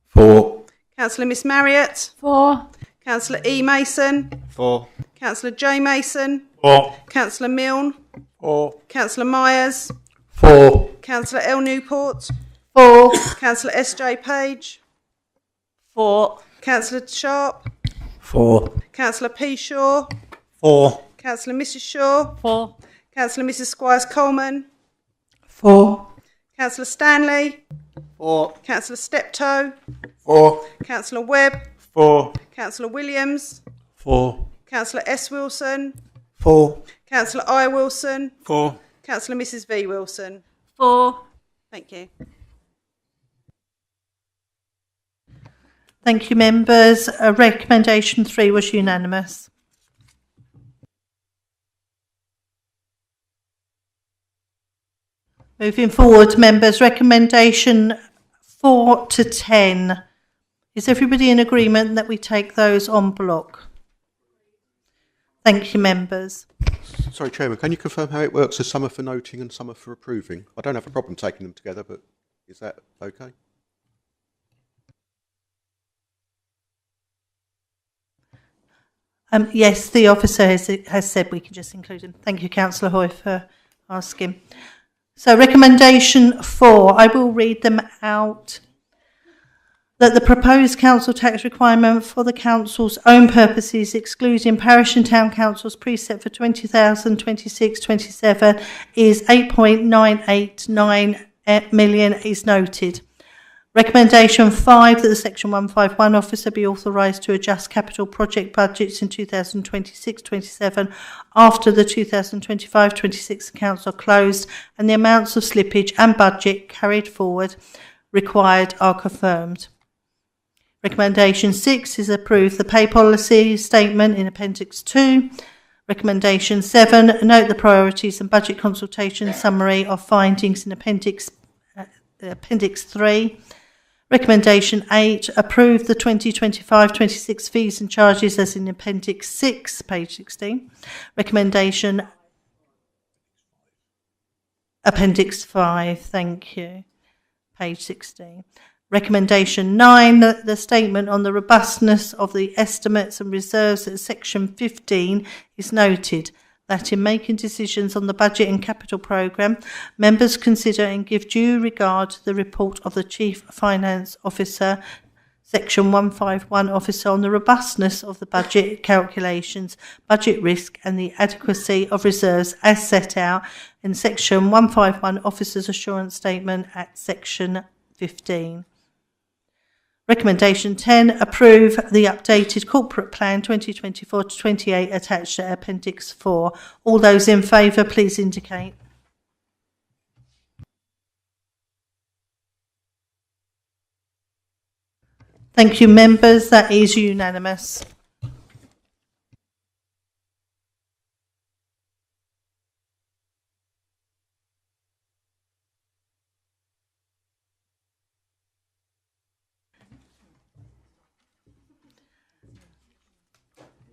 For. Councillor Miss Marriott. For. Councillor E. Mason. For. Councillor J. Mason. For. Councillor Milne. For. Councillor Myers. For. Councillor L. Newport. For. Councillor S.J. Page. For. Councillor Sharp. For. Councillor P. Shaw. For. Councillor Mrs. Shaw. For. Councillor Mrs. Squires Coleman. For. Councillor Stanley. For. Councillor Steptoe. For. Councillor Webb. For. Councillor Williams. For. Councillor S. Wilson. For. Councillor I. Wilson. For. Councillor Mrs. V. Wilson. For. Thank you. Thank you, members. Recommendation 3 was unanimous. Moving forward, members, recommendation 4 to 10. Is everybody in agreement that we take those en bloc? Thank you, members. Sorry, Chairman, can you confirm how it works? As some are for noting and some are for approving? I don't have a problem taking them together, but is that okay? Yes, the officer has said we can just include them. Thank you, Councillor Hoy, for asking. So recommendation 4, I will read them out. That the proposed council tax requirement for the council's own purposes, excluding parish and town councils precept for 2026-27 is 8.989 million is noted. Recommendation 5, that the Section 151 officer be authorised to adjust capital project budgets in 2026-27 after the 2025-26 accounts are closed and the amounts of slippage and budget carried forward required are confirmed. Recommendation 6 is approve the pay policy statement in Appendix 2. Recommendation 7, note the priorities and budget consultation summary of findings in Appendix 3. Recommendation 8, approve the 2025-26 fees and charges as in Appendix 6, page 16. Recommendation Appendix 5, thank you, page 16. Recommendation 9, that the statement on the robustness of the estimates and reserves at section 15 is noted, that in making decisions on the budget and capital programme, members consider and give due regard to the report of the Chief Finance Officer, Section 151 Officer, on the robustness of the budget calculations, budget risk and the adequacy of reserves as set out in Section 151 Officer's Assurance Statement at Section 15. Recommendation 10, approve the updated corporate plan 2024 to 28 attached to Appendix 4. All those in favour, please indicate. Thank you, members. That is unanimous.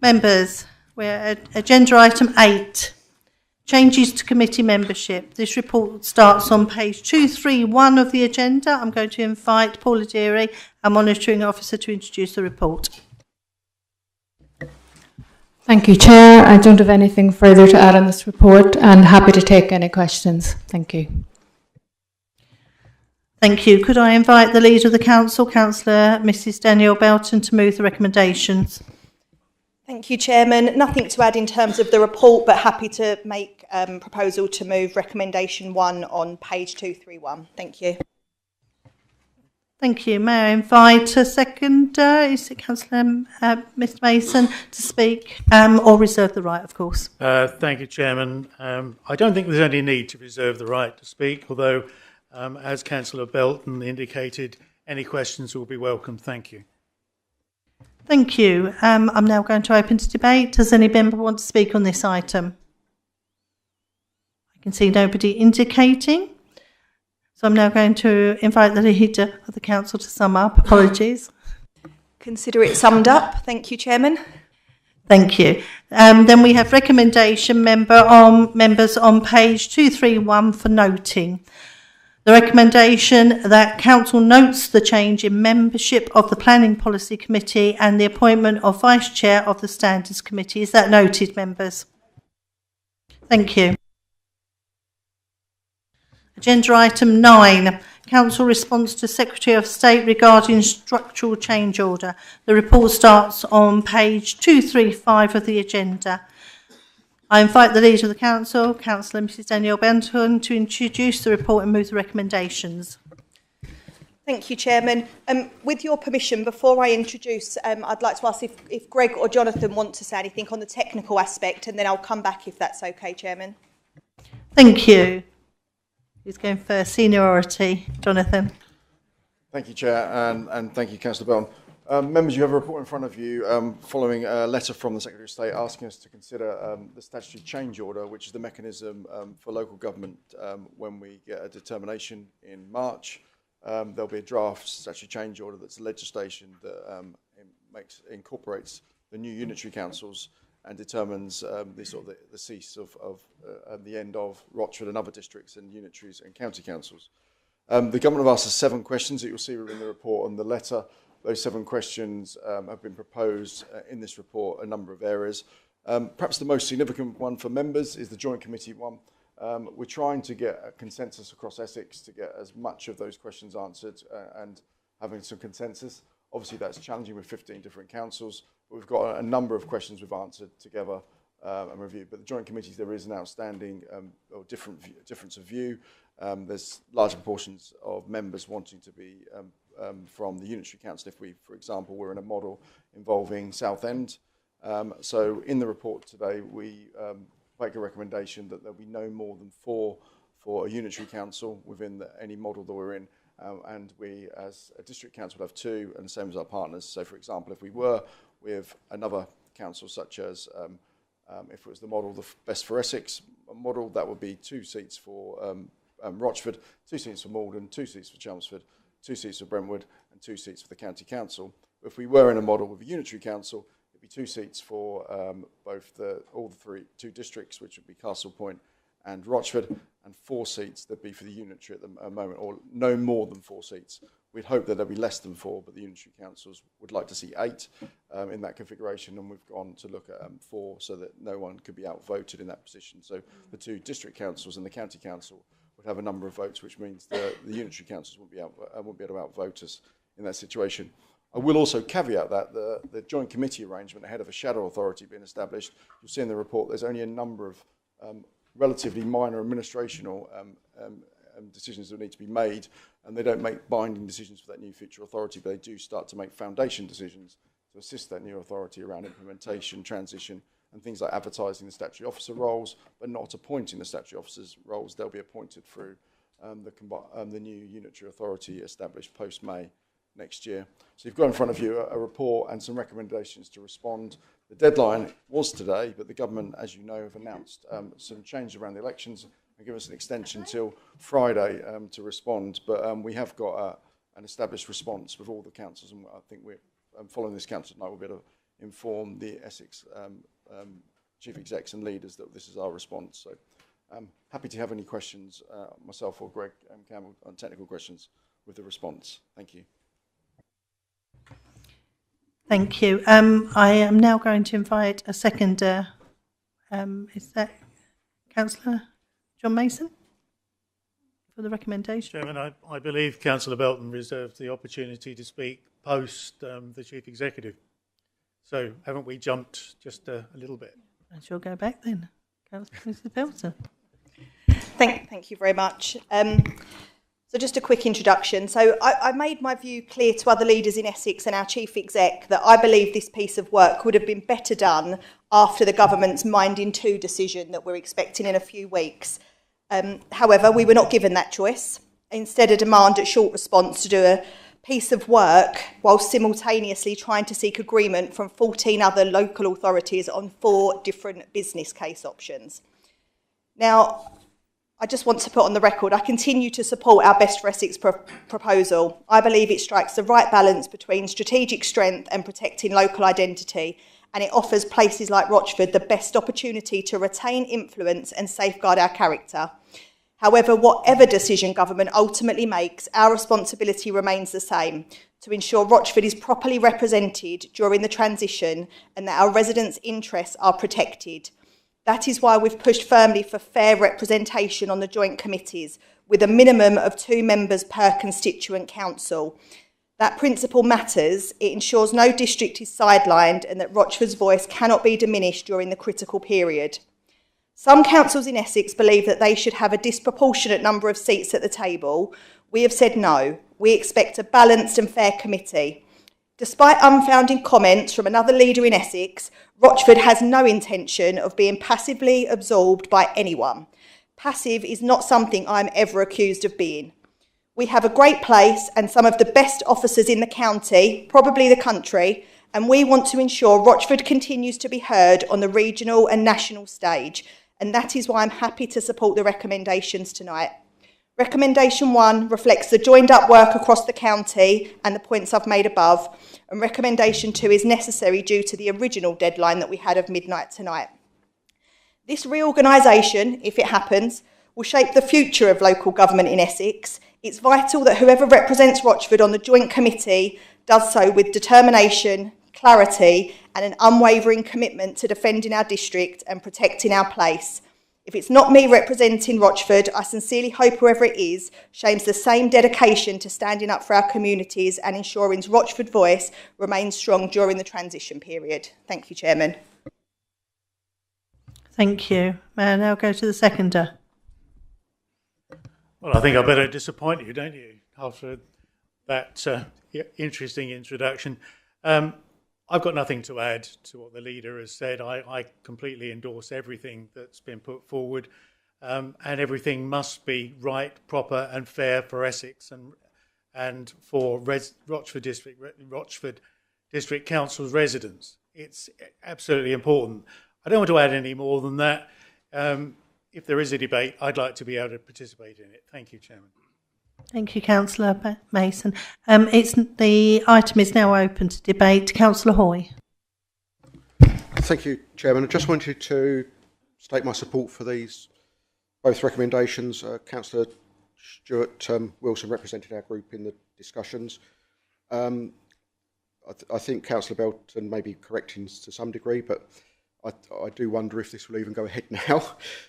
Members, we're at agenda item 8, changes to committee membership. This report starts on page 231 of the agenda. I'm going to invite Paula Deary, our monitoring officer, to introduce the report. Thank you, Chair. I don't have anything further to add on this report and happy to take any questions. Thank you. Thank you. Could I invite the Leader of the Council, Councillor Mrs Danielle Belton, to move the recommendations? Thank you, Chairman. Nothing to add in terms of the report, but happy to make proposal to move recommendation 1 on page 231. Thank you. Thank you. May I invite a second, is it Councillor Mr Mason, to speak, or reserve the right, of course? Thank you, Chairman. I don't think there's any need to reserve the right to speak, although, as Councillor Belton indicated, any questions will be welcome. Thank you. Thank you. I'm now going to open to debate. Does any member want to speak on this item? I can see nobody indicating. So I'm now going to invite the Leader of the Council to sum up. Apologies. Consider it summed up. Thank you, Chairman. Thank you. Then we have recommendation members on page 231 for noting. The recommendation that Council notes the change in membership of the Planning Policy Committee and the appointment of Vice Chair of the Standards Committee. Is that noted, members? Thank you. Agenda item 9, Council response to Secretary of State regarding structural change order. The report starts on page 235 of the agenda. I invite the Leader of the Council, Councillor Mrs Danielle Benton, to introduce the report and move the recommendations. Thank you, Chairman. With your permission, before I introduce, I'd like to ask if Greg or Jonathan want to say anything on the technical aspect, and then I'll come back if that's okay, Chairman. Thank you. Who's going first? Seniority. Jonathan. Thank you, Chair, and thank you, Councillor Belton. Members, you have a report in front of you following a letter from the Secretary of State asking us to consider the statutory change order, which is the mechanism for local government when we get a determination in March. There'll be a draft statutory change order that's legislation that incorporates the new unitary councils and determines the cease of the end of Rochford and other districts and unitaries and county councils. The government have asked us 7 questions that you'll see within the report and the letter. Those 7 questions have been proposed in this report, a number of areas. Perhaps the most significant one for members is the Joint Committee one. We're trying to get a consensus across Essex to get as much of those questions answered and having some consensus. Obviously, that's challenging with 15 different councils, but we've got a number of questions we've answered together and reviewed. But the Joint Committees, there is an outstanding or difference of view. There's large proportions of members wanting to be from the unitary council if we, for example, were in a model involving Southend. So in the report today, we make a recommendation that there'll be no more than 4 for a unitary council within any model that we're in. And we, as a district council, would have 2, and the same as our partners. So, for example, if we were with another council, such as if it was the model, the Best for Essex model, that would be 2 seats for Rochford, 2 seats for Malden, 2 seats for Chelmsford, 2 seats for Brentwood, and 2 seats for the county council. But if we were in a model with a unitary council, it'd be 2 seats for all the 2 districts, which would be Castle Point and Rochford, and 4 seats that'd be for the unitary at the moment, or no more than 4 seats. We'd hope that there'd be less than 4, but the unitary councils would like to see 8 in that configuration, and we've gone to look at 4 so that no one could be outvoted in that position. So the 2 district councils and the county council would have a number of votes, which means the unitary councils won't be able to outvote us in that situation. I will also caveat that the joint committee arrangement ahead of a shadow authority being established, you'll see in the report there's only a number of relatively minor administrational decisions that need to be made, and they don't make binding decisions for that new future authority, but they do start to make foundation decisions to assist that new authority around implementation, transition, and things like advertising the statutory officer roles, but not appointing the statutory officers' roles. They'll be appointed through the new unitary authority established post-May next year. So you've got in front of you a report and some recommendations to respond. The deadline was today, but the government, as you know, have announced some change around the elections and give us an extension till Friday to respond. But we have got an established response with all the councils, and I think we're following this council tonight, we'll be able to inform the Essex chief execs and leaders that this is our response. So I'm happy to have any questions, myself or Greg Campbell, on technical questions with the response. Thank you. Thank you. I am now going to invite a seconder. Is that Councillor John Mason for the recommendation? Chairman, I believe Councillor Belton reserved the opportunity to speak post the Chief Executive. So haven't we jumped just a little bit? I shall go back then. Councillor Belton. Thank you very much. So just a quick introduction. So I made my view clear to other leaders in Essex and our chief exec that I believe this piece of work would have been better done after the government's Minding 2 decision that we're expecting in a few weeks. However, we were not given that choice. Instead, a demand at short response to do a piece of work while simultaneously trying to seek agreement from 14 other local authorities on 4 different business case options. Now, I just want to put on the record, I continue to support our Best for Essex proposal. I believe it strikes the right balance between strategic strength and protecting local identity, and it offers places like Rochford the best opportunity to retain influence and safeguard our character. However, whatever decision government ultimately makes, our responsibility remains the same, to ensure Rochford is properly represented during the transition and that our residents' interests are protected. That is why we've pushed firmly for fair representation on the joint committees, with a minimum of 2 members per constituent council. That principle matters. It ensures no district is sidelined and that Rochford's voice cannot be diminished during the critical period. Some councils in Essex believe that they should have a disproportionate number of seats at the table. We have said no. We expect a balanced and fair committee. Despite unfounded comments from another leader in Essex, Rochford has no intention of being passively absorbed by anyone. Passive is not something I'm ever accused of being. We have a great place and some of the best officers in the county, probably the country, and we want to ensure Rochford continues to be heard on the regional and national stage, and that is why I'm happy to support the recommendations tonight. Recommendation 1 reflects the joined-up work across the county and the points I've made above, and Recommendation 2 is necessary due to the original deadline that we had of midnight tonight. This reorganisation, if it happens, will shape the future of local government in Essex. It's vital that whoever represents Rochford on the joint committee does so with determination, clarity, and an unwavering commitment to defending our district and protecting our place. If it's not me representing Rochford, I sincerely hope whoever it is shows the same dedication to standing up for our communities and ensuring Rochford's voice remains strong during the transition period. Thank you, Chairman. Thank you. May I now go to the seconder? Well, I think I better disappoint you, don't you, after that interesting introduction. I've got nothing to add to what the leader has said. I completely endorse everything that's been put forward, and everything must be right, proper and fair for Essex and for Rochford District Council's residents. It's absolutely important. I don't want to add any more than that. If there is a debate, I'd like to be able to participate in it. Thank you, Chairman. Thank you, Councillor Mason. The item is now open to debate. Councillor Hoy. Thank you, Chairman. I just wanted to state my support for these both recommendations. Councillor Stuart Wilson represented our group in the discussions. I think Councillor Belton may be correcting to some degree, but I do wonder if this will even go ahead now.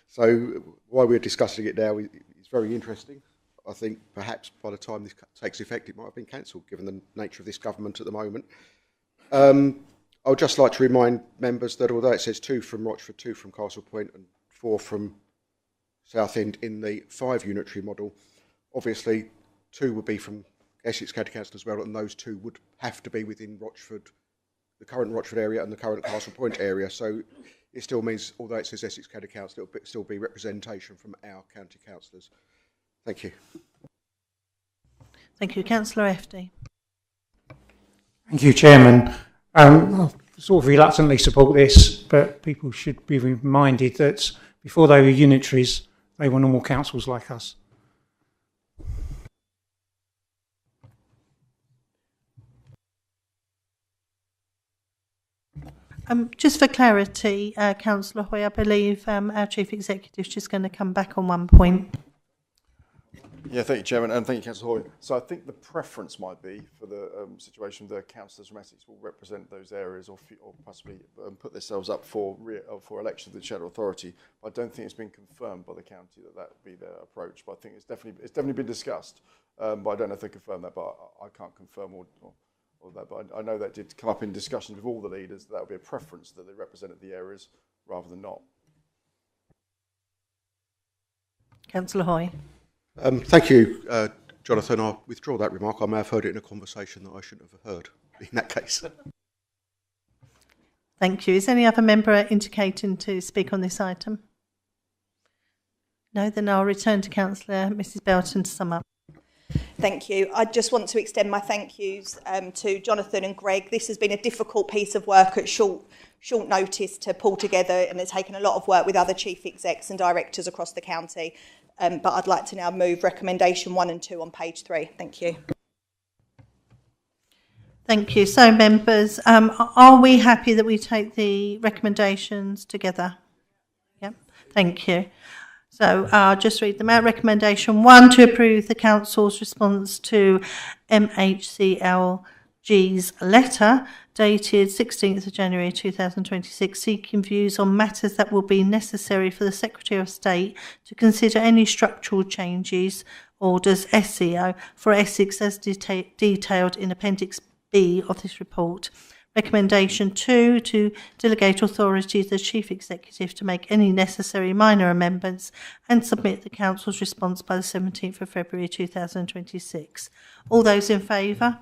So while we're discussing it now, it's very interesting. I think perhaps by the time this takes effect, it might have been cancelled, given the nature of this government at the moment. I would just like to remind members that although it says 2 from Rochford, 2 from Castle Point and 4 from Southend in the 5 unitary model, obviously 2 would be from Essex County Council as well, and those 2 would have to be within Rochford, the current Rochford area and the current Castle Point area. So it still means, although it says Essex County Council, it will still be representation from our county councillors. Thank you. Thank you. Councillor FD. Thank you, Chairman. I sort of reluctantly support this, but people should be reminded that before they were unitaries, they were normal councils like us. Just for clarity, Councillor Hoy, I believe our Chief Executive is just going to come back on one point. Yeah, thank you, Chairman, and thank you, Councillor Hoy. So I think the preference might be for the situation the councillors from Essex will represent those areas or possibly put themselves up for election to the Shadow Authority. But I don't think it's been confirmed by the county that that would be their approach. But I think it's definitely been discussed. But I don't know if they confirm that, but I can't confirm or that. But I know that did come up in discussions with all the leaders. That would be a preference that they represented the areas rather than not. Councillor Hoy. Thank you, Jonathan. I'll withdraw that remark. I may have heard it in a conversation that I shouldn't have heard in that case. Thank you. Is any other member indicating to speak on this item? No, then I'll return to Councillor Mrs Belton to sum up. Thank you. I just want to extend my thank yous to Jonathan and Greg. This has been a difficult piece of work at short notice to pull together, and it's taken a lot of work with other chief execs and directors across the county. But I'd like to now move recommendation 1 and 2 on page 3. Thank you. Thank you. So, members, are we happy that we take the recommendations together? Yep. Thank you. So I'll just read them out. Recommendation 1, to approve the Council's response to MHCLG's letter dated 16th of January 2026, seeking views on matters that will be necessary for the Secretary of State to consider any structural changes, orders SEO for Essex as detailed in Appendix B of this report. Recommendation 2, to delegate authority to the Chief Executive to make any necessary minor amendments and submit the Council's response by the 17th of February 2026. All those in favour?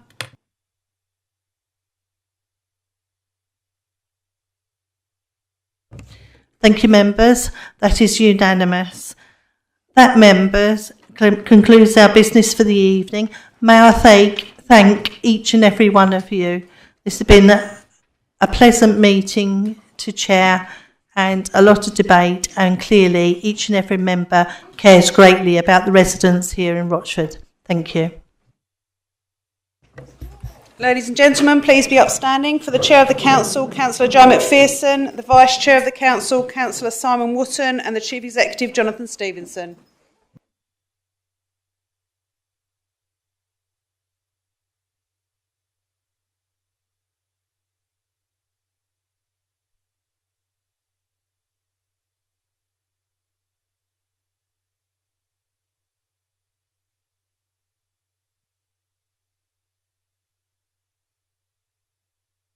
Thank you, members. That is unanimous. That, members, concludes our business for the evening. May I thank each and every one of you. This has been a pleasant meeting to chair and a lot of debate, and clearly each and every member cares greatly about the residents here in Rochford. Thank you. Ladies and gentlemen, please be upstanding. For the Chair of the Council, Councillor Joe McPherson, the Vice Chair of the Council, Councillor Simon Wotton, and the Chief Executive, Jonathan Stevenson.